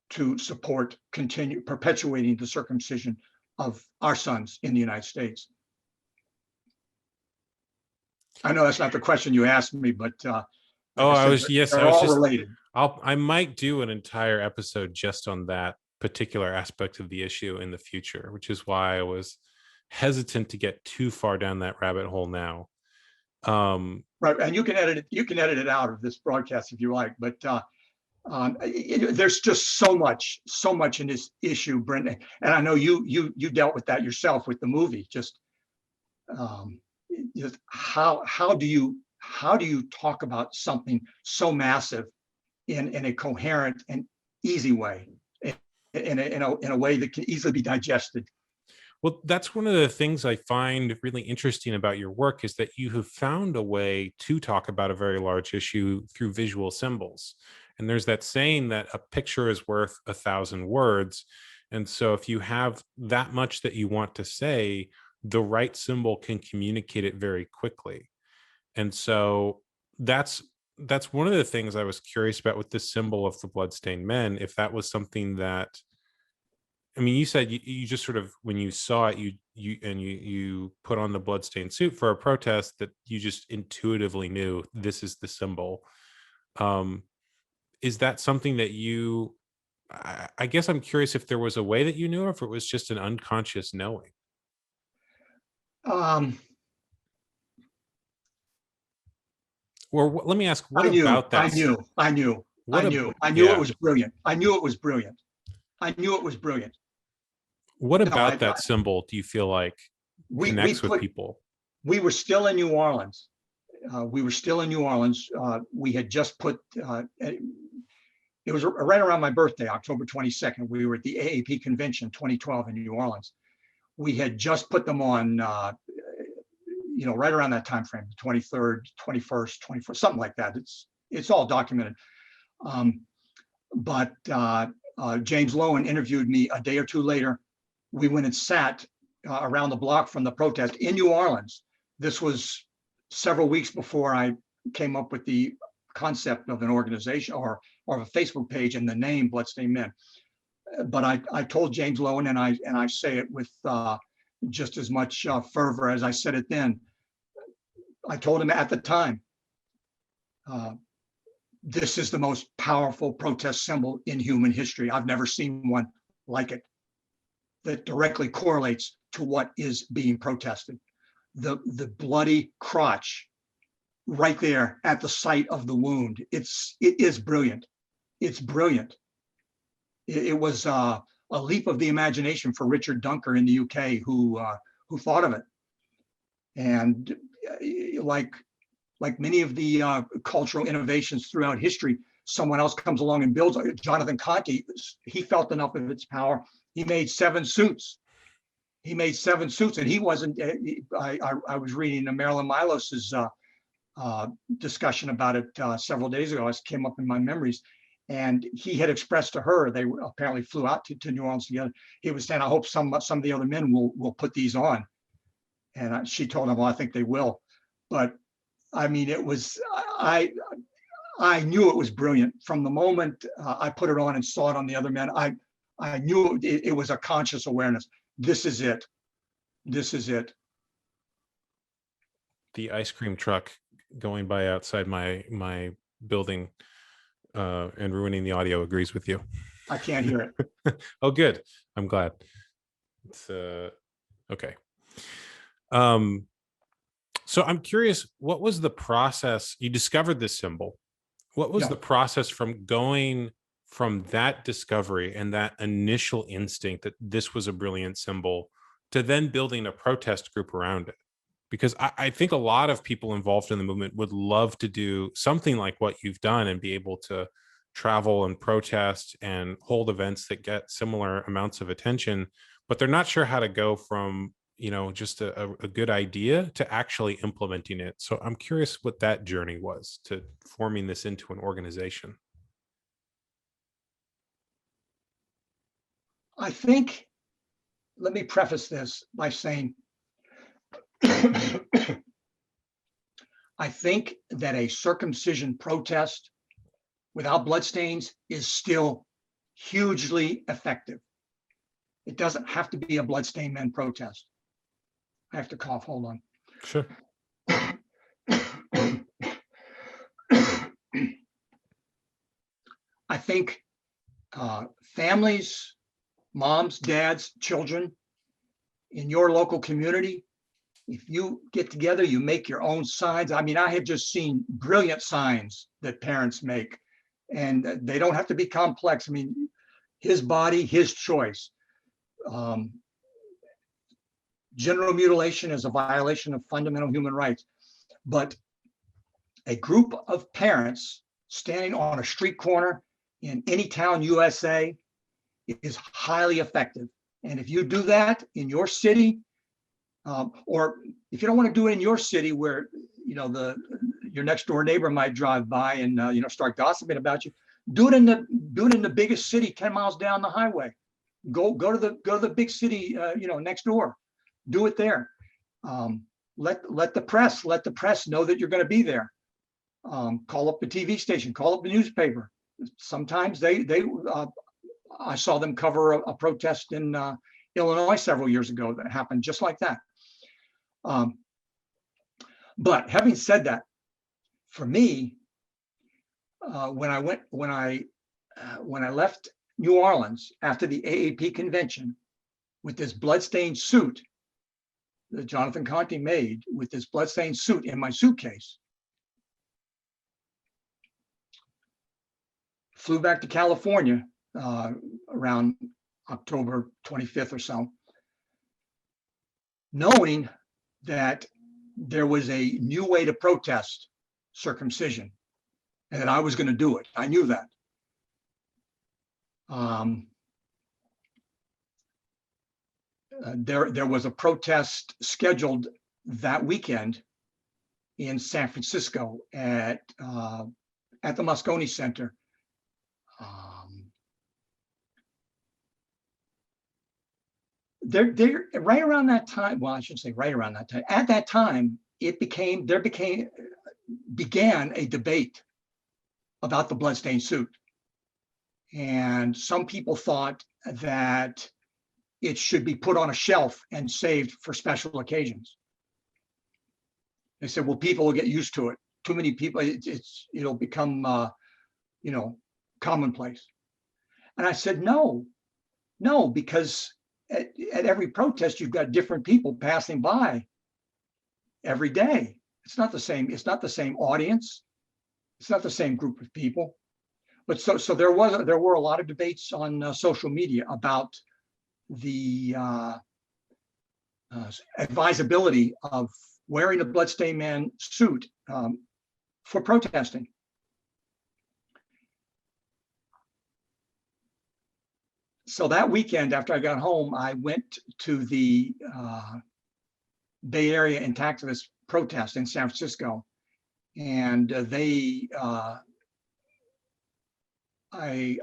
to support continue perpetuating the circumcision of our sons in the United States. I know that's not the question you asked me, but like they're all related. I might do an entire episode just on that particular aspect of the issue in the future, which is why I was hesitant to get too far down that rabbit hole now. Right, and you can edit it out of this broadcast if you like, but there's just so much in this issue, Brendon, and I know you dealt with that yourself with the movie. Just how do you talk about something so massive in a coherent and easy way, in a way that can easily be digested? Well, that's one of the things I find really interesting about your work, is that you have found a way to talk about a very large issue through visual symbols. And there's that saying that a picture is worth 1,000 words. And so if you have that much that you want to say, the right symbol can communicate it very quickly. And so that's one of the things I was curious about with this symbol of the bloodstained men, if that was something that, I mean, you said you just sort of, when you saw it, you put on the bloodstained suit for a protest, that you just intuitively knew this is the symbol. Is that something that I guess I'm curious if there was a way that you knew, or if it was just an unconscious knowing. Or let me ask, what about that? I knew it was brilliant. I knew it was brilliant. What about that symbol do you feel like connects with people? We were still in New Orleans. We had just put, it was right around my birthday, October 22nd. We were at the AAP convention 2012 in New Orleans. We had just put them on, right around that time frame, 23rd, 21st, 24th, something like that. It's all documented. But James Lowen interviewed me a day or two later. We went and sat around the block from the protest in New Orleans. This was several weeks before I came up with the concept of an organization or of a Facebook page and the name Bloodstained Men. But I told James Lowen, and I say it with just as much fervor as I said it then. I told him at the time, this is the most powerful protest symbol in human history. I've never seen one like it, that directly correlates to what is being protested. The bloody crotch right there at the site of the wound. It is brilliant. It's brilliant. It was a leap of the imagination for Richard Dunker in the UK, who thought of it. And like many of the cultural innovations throughout history, someone else comes along and builds. Jonathan Conte, he felt enough of its power. He made 7 suits. And he wasn't. I was reading Marilyn Milos's discussion about it several days ago. It came up in my memories, and he had expressed to her, they apparently flew out to New Orleans together. He was saying, "I hope some of the other men will put these on." And she told him, "Well, I think they will." But I mean, it was I knew it was brilliant from the moment I put it on and saw it on the other men. I knew it was a conscious awareness. This is it. The ice cream truck going by outside my building and ruining the audio agrees with you. I can't hear it. Oh, good. I'm glad. It's okay. So I'm curious, what was the process? You discovered this symbol. What was the process from going from that discovery and that initial instinct that this was a brilliant symbol to then building a protest group around it? Because I think a lot of people involved in the movement would love to do something like what you've done and be able to travel and protest and hold events that get similar amounts of attention, but they're not sure how to go from, just a good idea to actually implementing it. So I'm curious what that journey was to forming this into an organization. I think, let me preface this by saying, I think that a circumcision protest without bloodstains is still hugely effective. It doesn't have to be a bloodstained men protest. I have to cough, hold on. Sure. I think families, moms, dads, children in your local community, if you get together, you make your own signs. I mean, I have just seen brilliant signs that parents make, and they don't have to be complex. I mean, his body, his choice. Genital mutilation is a violation of fundamental human rights, but a group of parents standing on a street corner in any town, USA, is highly effective. And if you do that in your city, or if you don't want to do it in your city where your next door neighbor might drive by and start gossiping about you, do it in the biggest city 10 miles down the highway. Go to the big city next door. Do it there. Let the press know that you're going to be there. Call up the TV station, call up the newspaper. Sometimes I saw them cover a protest in Illinois several years ago that happened just like that. But having said that, for me, when I left New Orleans after the AAP convention with this bloodstained suit that Jonathan Conte made, with this bloodstained suit in my suitcase, flew back to California around October 25th or so, knowing that there was a new way to protest circumcision and that I was going to do it. I knew that. There was a protest scheduled that weekend in San Francisco at the Moscone Center. There right around that time, well, I shouldn't say right around that time. At that time, began a debate about the bloodstained suit. And some people thought that it should be put on a shelf and saved for special occasions. They said, well, people will get used to it. Too many people, it'll become commonplace. And I said, no, because at every protest, you've got different people passing by every day. It's not the same audience. It's not the same group of people. But so there were a lot of debates on social media about the advisability of wearing a bloodstained man suit for protesting. So that weekend, after I got home, I went to the Bay Area Intactivist protest in San Francisco, and I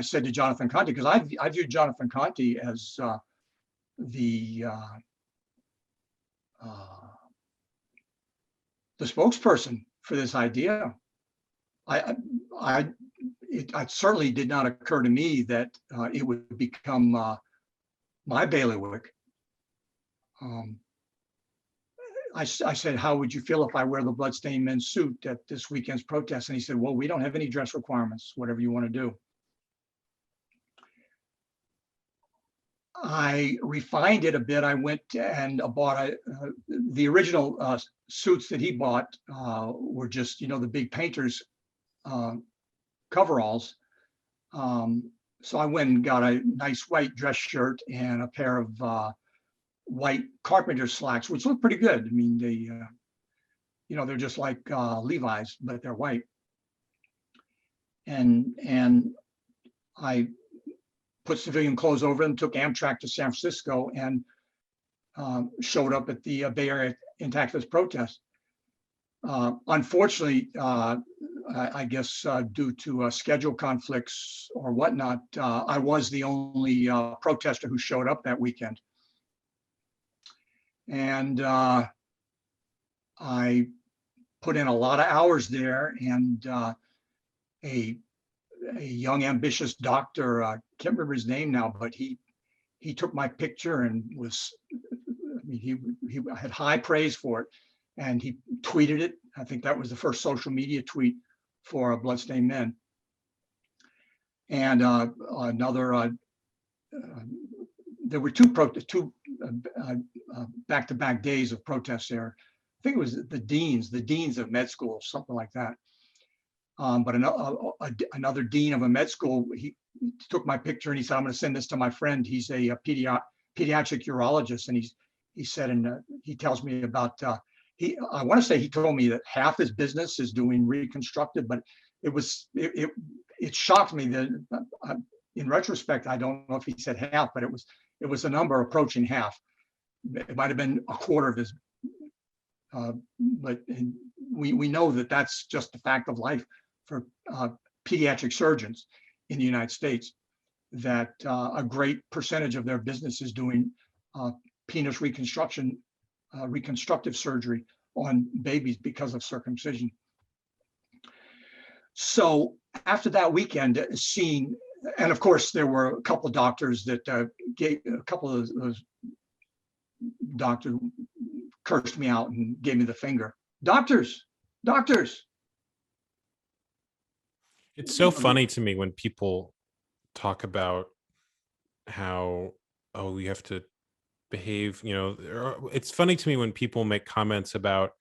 said to Jonathan Conte, because I viewed Jonathan Conte as the spokesperson for this idea. It certainly did not occur to me that it would become my bailiwick. I said, how would you feel if I wear the bloodstained men's suit at this weekend's protest? And he said, well, we don't have any dress requirements, whatever you want to do. I refined it a bit. I went and bought the original suits that he bought were just, the big painters coveralls. So I went and got a nice white dress shirt and a pair of white carpenter slacks, which look pretty good. I mean, they're just like Levi's, but they're white. And I put civilian clothes over them, took Amtrak to San Francisco, and showed up at the Bay Area Intactivist protest. Unfortunately, I guess due to schedule conflicts or whatnot, I was the only protester who showed up that weekend. And I put in a lot of hours there, and a young, ambitious doctor, I can't remember his name now, but he took my picture and was, I mean, he had high praise for it, and he tweeted it. I think that was the first social media tweet for Bloodstained Men. And there were two back-to-back days of protests there. I think it was the deans of med school, something like that. But another dean of a med school, he took my picture and he said, "I'm going to send this to my friend. He's a pediatric urologist," and he said, and he tells me about I want to say he told me that half his business is doing reconstructive, but it shocked me that in retrospect, I don't know if he said half, but it was a number approaching half. It might have been a quarter of his, but we know that that's just the fact of life for pediatric surgeons in the United States, that a great percentage of their business is doing penis reconstruction, reconstructive surgery on babies because of circumcision. So after that weekend, seeing, and of course there were a couple of doctors that gave, a couple of those doctors cursed me out and gave me the finger. Doctors. It's so funny to me when people talk about how, oh, we have to behave, it's funny to me when people make comments about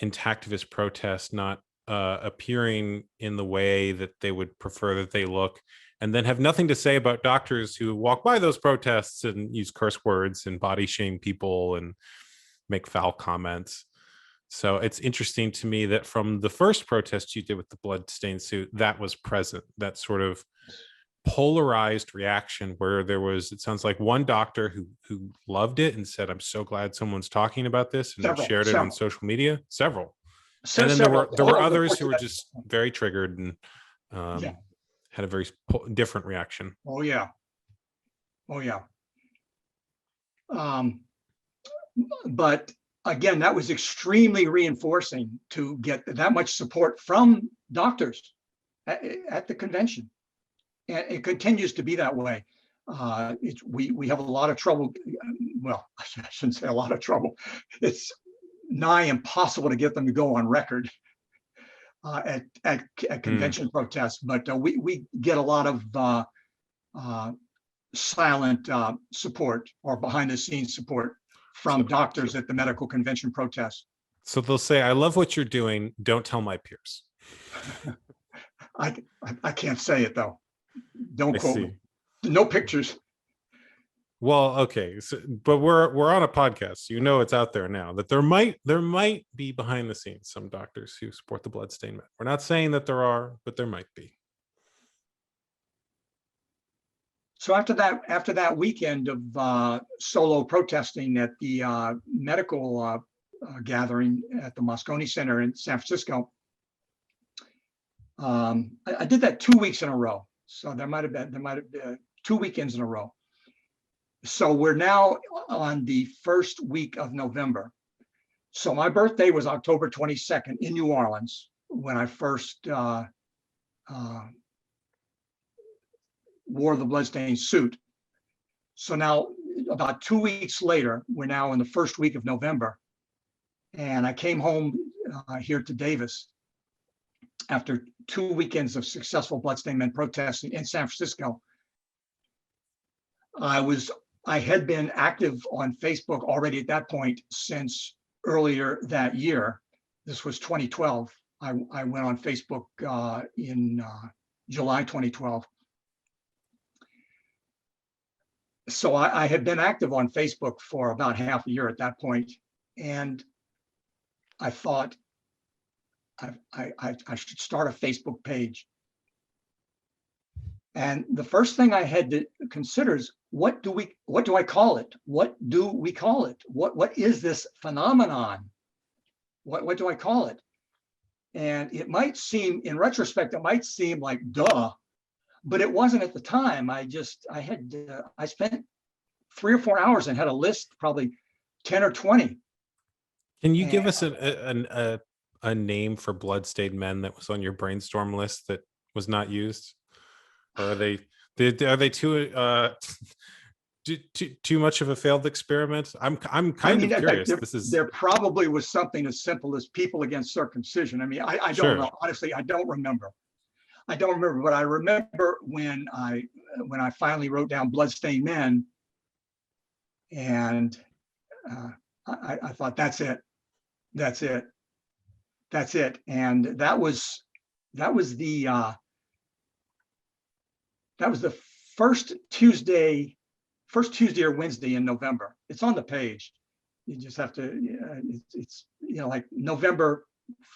intactivist protests not appearing in the way that they would prefer that they look, and then have nothing to say about doctors who walk by those protests and use curse words and body shame people and make foul comments. So it's interesting to me that from the first protest you did with the bloodstained suit, that was present, that sort of polarized reaction where there was, it sounds like, one doctor who loved it and said, "I'm so glad someone's talking about this," and shared it on social media. Several. And then there were others who were just very triggered and had a very different reaction. Oh yeah. But again, that was extremely reinforcing to get that much support from doctors at the convention. And it continues to be that way. We have a lot of trouble. Well, I shouldn't say a lot of trouble. It's nigh impossible to get them to go on record at convention protests. But we get a lot of silent support or behind the scenes support from doctors at the medical convention protests. So they'll say, "I love what you're doing. Don't tell my peers." I can't say it though. Don't quote me. No pictures. Well, okay, but we're on a podcast. It's out there now that there might be behind the scenes some doctors who support the Bloodstained Men. We're not saying that there are, but there might be. So after that weekend of solo protesting at the medical gathering at the Moscone Center in San Francisco, I did that 2 weeks in a row. So there might have been 2 weekends in a row. So we're now on the first week of November. So my birthday was October 22nd in New Orleans when I first wore the bloodstained suit. So now about 2 weeks later, we're now in the first week of November. And I came home here to Davis after 2 weekends of successful Bloodstained Men protesting in San Francisco. I had been active on Facebook already at that point since earlier that year. This was 2012. I went on Facebook in July 2012. So I had been active on Facebook for about half a year at that point, and I thought I should start a Facebook page. And the first thing I had to consider is, what do I call it? What do we call it? What is this phenomenon? What do I call it? And it might seem, in retrospect, it might seem like duh, but it wasn't at the time. I spent 3 or 4 hours and had a list, probably 10 or 20. Can you give And us a name for bloodstained men that was on your brainstorm list that was not used? Or are they too much of a failed experiment? I'm kind of curious. there probably was something as simple as people against circumcision. I mean, I don't Sure. know. Honestly, I don't remember. But I remember when I finally wrote down bloodstained men, and I thought, that's it. And that was the first Tuesday or Wednesday in November. It's on the page. You just have to, it's like November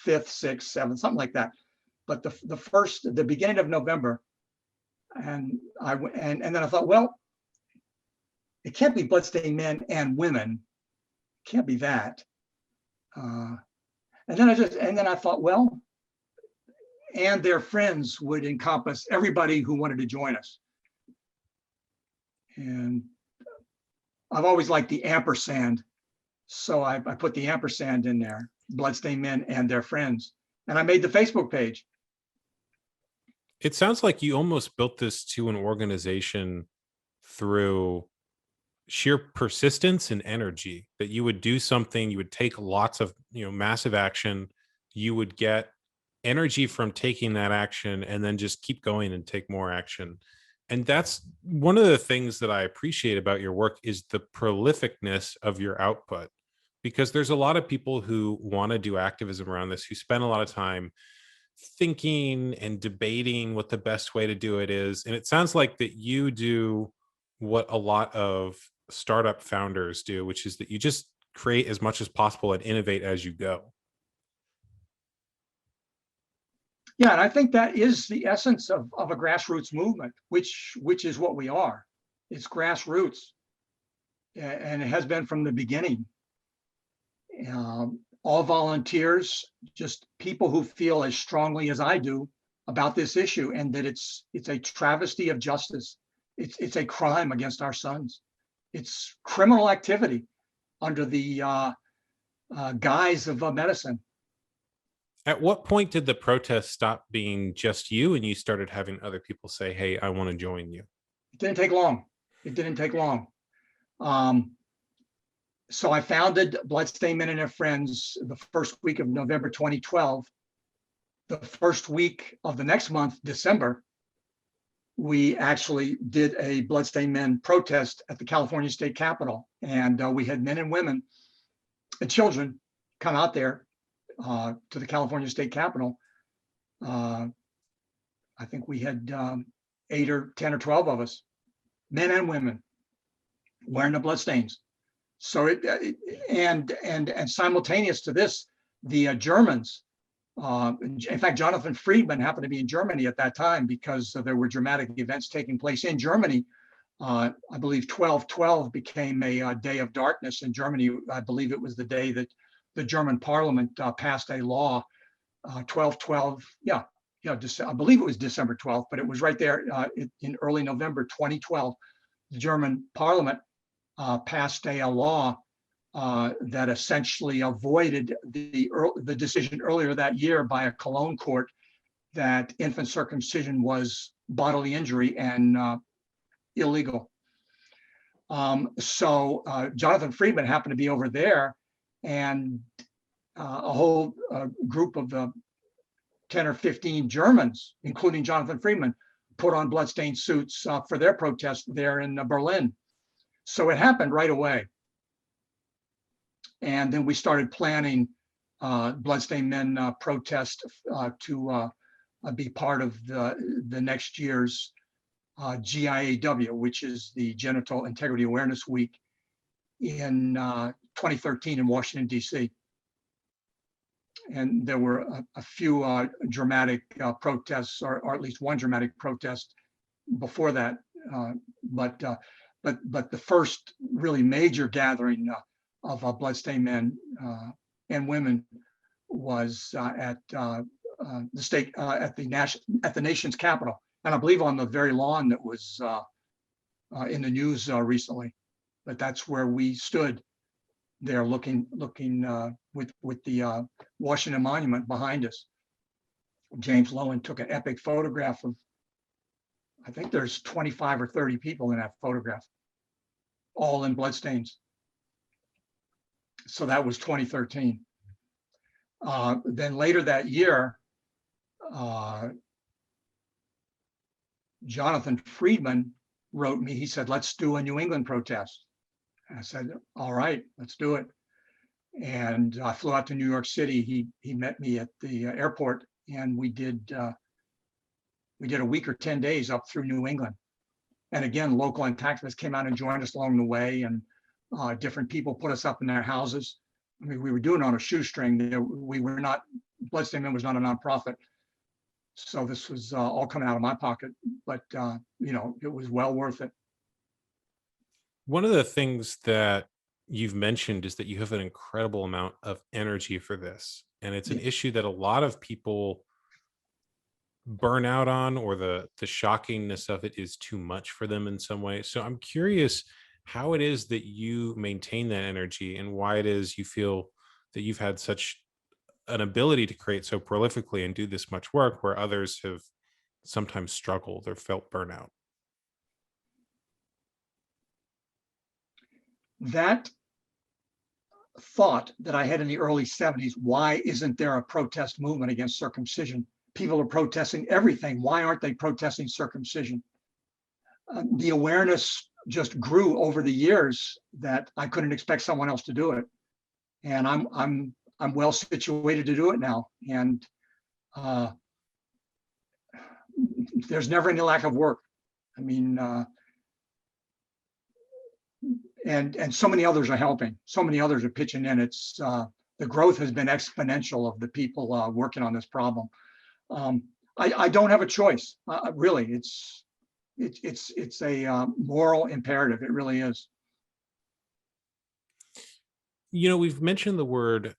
5th, 6th, 7th, something like that. But the beginning of November, and then I thought, well, it can't be bloodstained men and women. It can't be that. And then I thought, well, and their friends would encompass everybody who wanted to join us. And I've always liked the ampersand, so I put the ampersand in there, bloodstained men and their friends, and I made the Facebook page. It sounds like you almost built this to an organization through sheer persistence and energy, that you would do something, you would take lots of, massive action, you would get energy from taking that action, and then just keep going and take more action. And that's one of the things that I appreciate about your work, is the prolificness of your output, because there's a lot of people who want to do activism around this, who spend a lot of time thinking and debating what the best way to do it is. And it sounds like that you do what a lot of startup founders do, which is that you just create as much as possible and innovate as you go. Yeah, and I think that is the essence of a grassroots movement, which is what we are. It's grassroots, and it has been from the beginning. All volunteers, just people who feel as strongly as I do about this issue, and that it's a travesty of justice. It's a crime against our sons. It's criminal activity under the guise of medicine. At what point did the protest stop being just you and you started having other people say, hey, I want to join you? It didn't take long. So I founded Bloodstained Men and Their Friends the first week of November 2012. The first week of the next month, December, we actually did a Bloodstained Men protest at the California State Capitol. And we had men and women and children come out there to the California State Capitol. I think we had 8 or 10 or 12 of us, men and women, wearing the bloodstains. So and simultaneous to this, the Germans, in fact, Jonathan Friedman happened to be in Germany at that time, because there were dramatic events taking place in Germany. I believe 12/12 became a day of darkness in Germany. I believe it was the day that the German parliament passed a law, 12/12. Yeah, I believe it was December 12th, but it was right there in early November 2012. The German parliament passed a law that essentially avoided the decision earlier that year by a Cologne court that infant circumcision was bodily injury and illegal. So Jonathan Friedman happened to be over there, and a whole group of 10 or 15 Germans, including Jonathan Friedman, put on bloodstained suits for their protest there in Berlin. So it happened right away. And then we started planning Bloodstained Men protest to be part of the next year's GIAW, which is the Genital Integrity Awareness Week in 2013 in Washington, D.C. And there were a few dramatic protests, or at least one dramatic protest before that. But but the first really major gathering of bloodstained men and women was at the nation's capital, and I believe on the very lawn that was in the news recently. But that's where we stood there, looking with the Washington Monument behind us. James Lowen took an epic photograph of, I think there's 25 or 30 people in that photograph, all in bloodstains. So that was 2013. Then later that year, Jonathan Friedman wrote me. He said, "Let's do a New England protest." And I said, "All right, let's do it." And I flew out to New York City. He met me at the airport, and we did a week or 10 days up through New England. And again, local activists came out and joined us along the way, and different people put us up in their houses. I mean, we were doing it on a shoestring. We were not, Bloodstained Men was not a nonprofit. So this was all coming out of my pocket, but it was well worth it. One of the things that you've mentioned is that you have an incredible amount of energy for this. And it's an issue that a lot of people burn out on, or the shockingness of it is too much for them in some way. So I'm curious how it is that you maintain that energy, and why it is you feel that you've had such an ability to create so prolifically and do this much work, where others have sometimes struggled or felt burnout. That thought that I had in the early 70s, why isn't there a protest movement against circumcision? People are protesting everything. Why aren't they protesting circumcision? The awareness just grew over the years that I couldn't expect someone else to do it. And I'm well situated to do it now. And there's never any lack of work. I mean, and so many others are helping. So many others are pitching in. It's the growth has been exponential of the people working on this problem. I don't have a choice. Really, it's a moral imperative. It really is. We've mentioned the word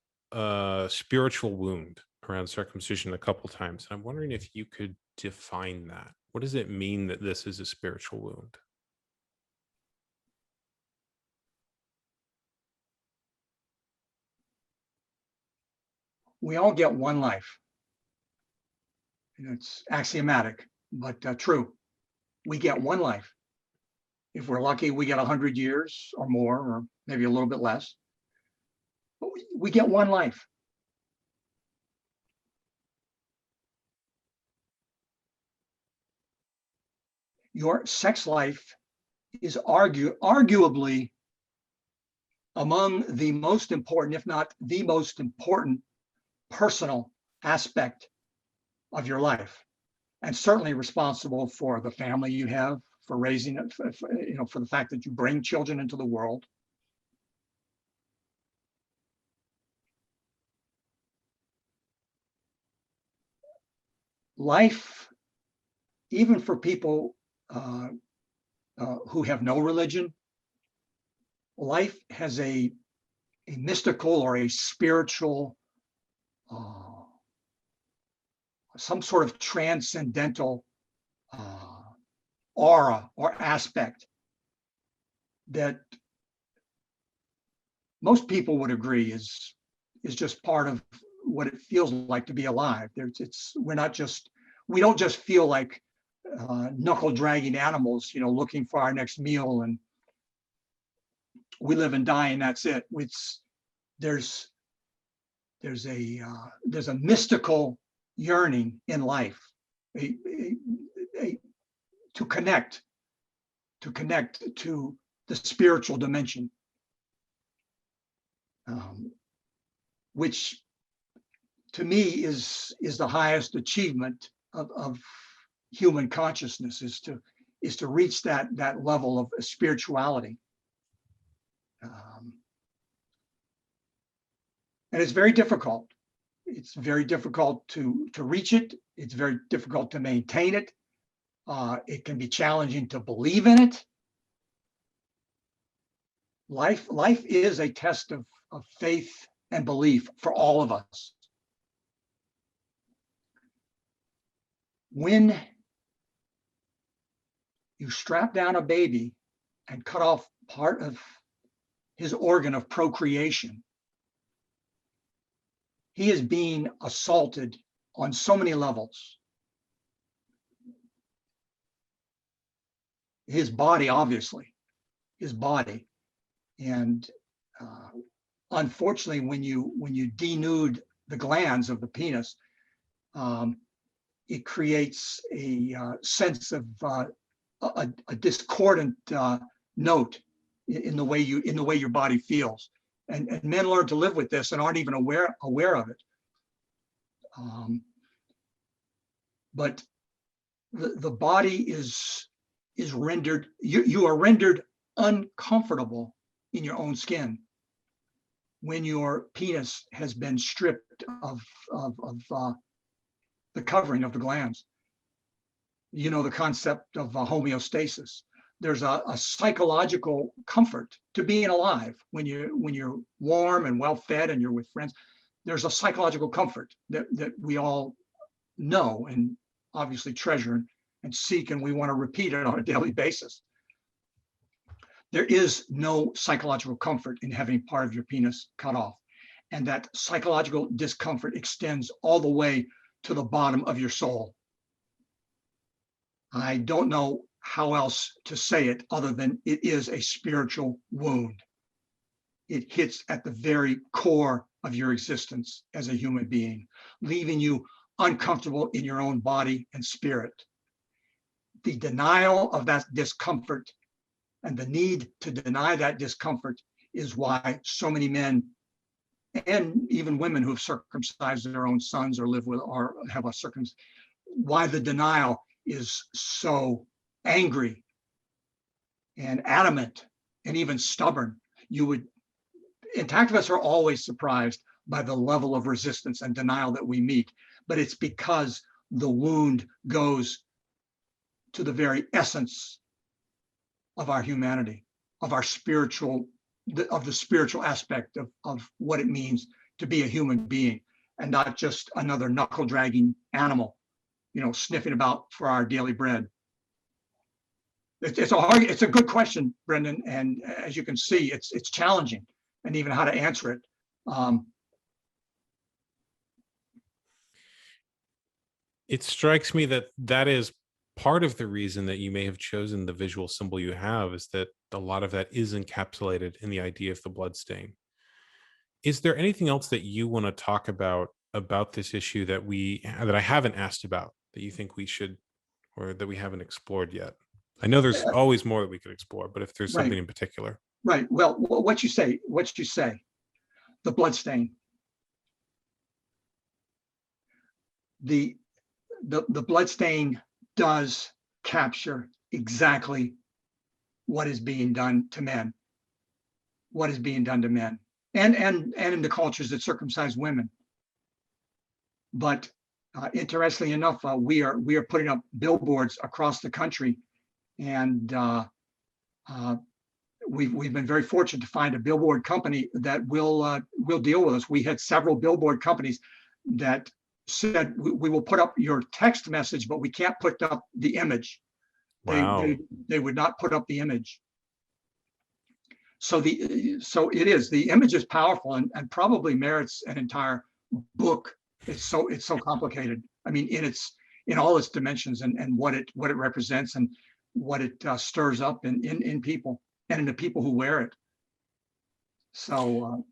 spiritual wound around circumcision a couple times. And I'm wondering if you could define that. What does it mean that this is a spiritual wound? We all get one life. It's axiomatic, but true. We get one life. If we're lucky, we get 100 years or more, or maybe a little bit less. But we get one life. Your sex life is arguably among the most important, if not the most important, personal aspect of your life, and certainly responsible for the family you have, for raising it, for the fact that you bring children into the world. Life, even for people who have no religion, life has a mystical or a spiritual, some sort of transcendental aura or aspect that most people would agree is just part of what it feels like to be alive. We don't just feel like knuckle dragging animals, looking for our next meal, and we live and die and that's it. There's a mystical yearning in life, to connect to the spiritual dimension, which to me is the highest achievement of human consciousness, is to reach that level of spirituality. And it's very difficult. It's very difficult to reach it. It's very difficult to maintain it. It can be challenging to believe in it. Life is a test of faith and belief for all of us. When you strap down a baby and cut off part of his organ of procreation, he is being assaulted on so many levels. His body, obviously, his body. And unfortunately, when you denude the glands of the penis, it creates a sense of a discordant note in the way your body feels, and men learn to live with this and aren't even aware of it. But the body is rendered, you are rendered uncomfortable in your own skin when your penis has been stripped of the covering of the glands. You know the concept of homeostasis. There's a psychological comfort to being alive when you're warm and well fed and you're with friends. There's a psychological comfort that we all know and obviously treasure and seek, and we want to repeat it on a daily basis. There is no psychological comfort in having part of your penis cut off, and that psychological discomfort extends all the way to the bottom of your soul. I don't know how else to say it other than it is a spiritual wound. It hits at the very core of your existence as a human being, leaving you uncomfortable in your own body and spirit. The denial of that discomfort and the need to deny that discomfort is why so many men and even women who have circumcised their own sons or live with or have a circumcision, why the denial is so angry and adamant and even stubborn. Intactivists are always surprised by the level of resistance and denial that we meet, but it's because the wound goes to the very essence of our humanity, of our spiritual, of the spiritual aspect of what it means to be a human being and not just another knuckle dragging animal, sniffing about for our daily bread. It's a good question, Brendon, and as you can see, it's challenging, and even how to answer it. It strikes me that is part of the reason that you may have chosen the visual symbol you have, is that a lot of that is encapsulated in the idea of the blood stain. Is there anything else that you want to talk about this issue that I haven't asked about, that you think we should, or that we haven't explored yet? I know there's always more that we could explore, but if there's something in particular. Right. Well, what you say, the blood stain. The blood stain does capture exactly what is being done to men, and in the cultures that circumcise women. But interestingly enough, we are putting up billboards across the country, and we've been very fortunate to find a billboard company that will deal with us. We had several billboard companies that said, we will put up your text message, but we can't put up the image. Wow. They would not put up the image. So the image is powerful and probably merits an entire book. It's so complicated. I mean, in all its dimensions and what it represents and what it stirs up in people and in the people who wear it. So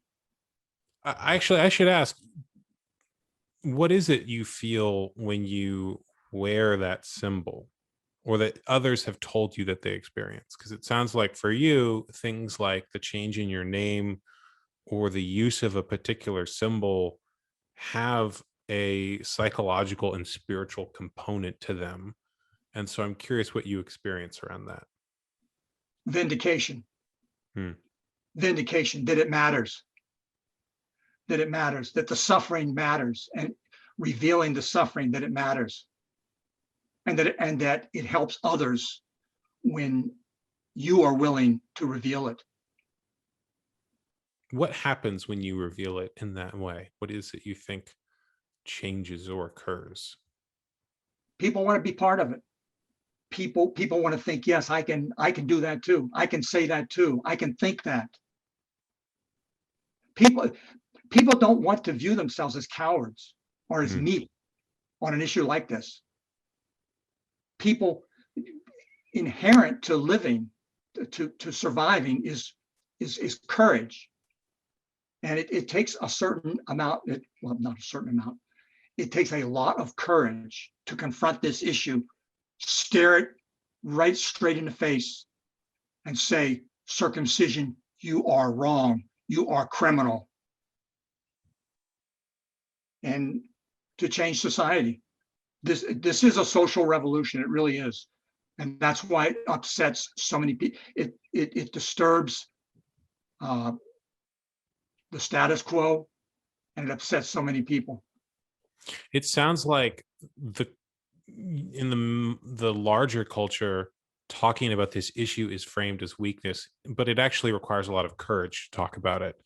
I should ask, what is it you feel when you wear that symbol, or that others have told you that they experience? Because it sounds like for you, things like the change in your name or the use of a particular symbol have a psychological and spiritual component to them. And so I'm curious what you experience around that. Vindication. Vindication that it matters. That the suffering matters, and revealing the suffering, that it matters. And that it helps others when you are willing to reveal it. What happens when you reveal it in that way? What is it you think changes or occurs? People want to be part of it. People want to think, yes, I can do that too. I can say that too. I can think that. People people don't want to view themselves as cowards or as Mhm. meek on an issue like this. People inherent to living, to surviving is courage. And it takes a certain amount, well, not a certain amount, it takes a lot of courage to confront this issue, stare it right straight in the face, and say, circumcision, you are wrong, you are criminal, and to change society. This is a social revolution. It really is, and that's why it upsets so many people. It disturbs uh, the status quo, and it upsets so many people. It sounds like the in the larger culture, talking about this issue is framed as weakness, but it actually requires a lot of courage to talk about it,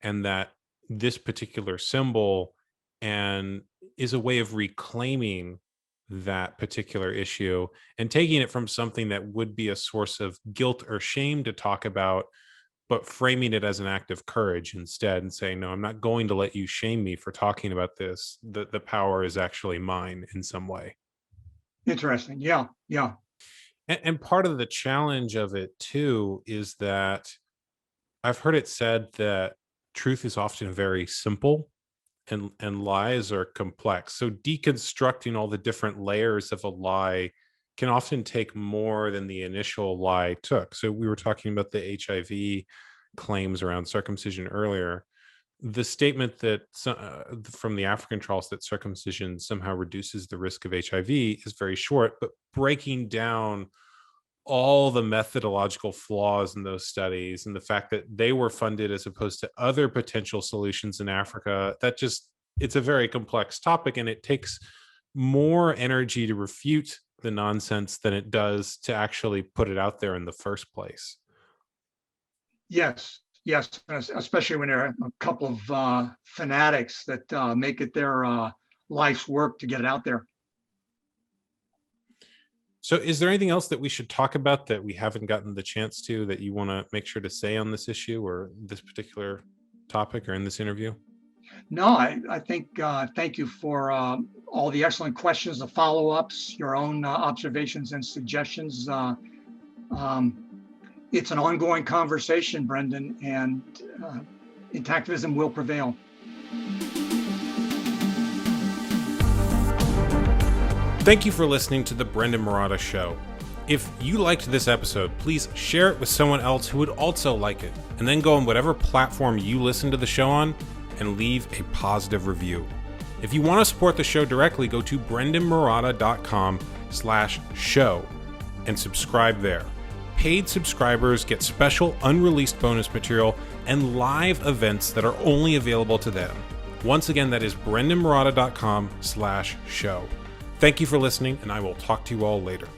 and that this particular symbol and is a way of reclaiming that particular issue and taking it from something that would be a source of guilt or shame to talk about, but framing it as an act of courage instead and saying, no, I'm not going to let you shame me for talking about this. The power is actually mine in some way. Interesting. Yeah, yeah. And part of the challenge of it too is that I've heard it said that truth is often very simple and lies are complex. So deconstructing all the different layers of a lie can often take more than the initial lie took. So we were talking about the HIV claims around circumcision earlier. The statement that from the African trials that circumcision somehow reduces the risk of HIV is very short, but breaking down all the methodological flaws in those studies and the fact that they were funded as opposed to other potential solutions in Africa, it's a very complex topic, and it takes more energy to refute the nonsense than it does to actually put it out there in the first place. Yes, yes, especially when there are a couple of fanatics that make it their life's work to get it out there. So is there anything else that we should talk about that we haven't gotten the chance to, that you want to make sure to say on this issue or this particular topic or in this interview? No, I think thank you for all the excellent questions, the follow-ups, your own observations and suggestions. It's an ongoing conversation, Brendon, and intactivism will prevail. Thank you for listening to the Brendon Marotta Show. If you liked this episode, please share it with someone else who would also like it, and then go on whatever platform you listen to the show on and leave a positive review. If you want to support the show directly, go to brendonmarotta.com/show and subscribe there. Paid subscribers get special unreleased bonus material and live events that are only available to them. Once again, that is brendonmarotta.com/show. Thank you for listening, and I will talk to you all later.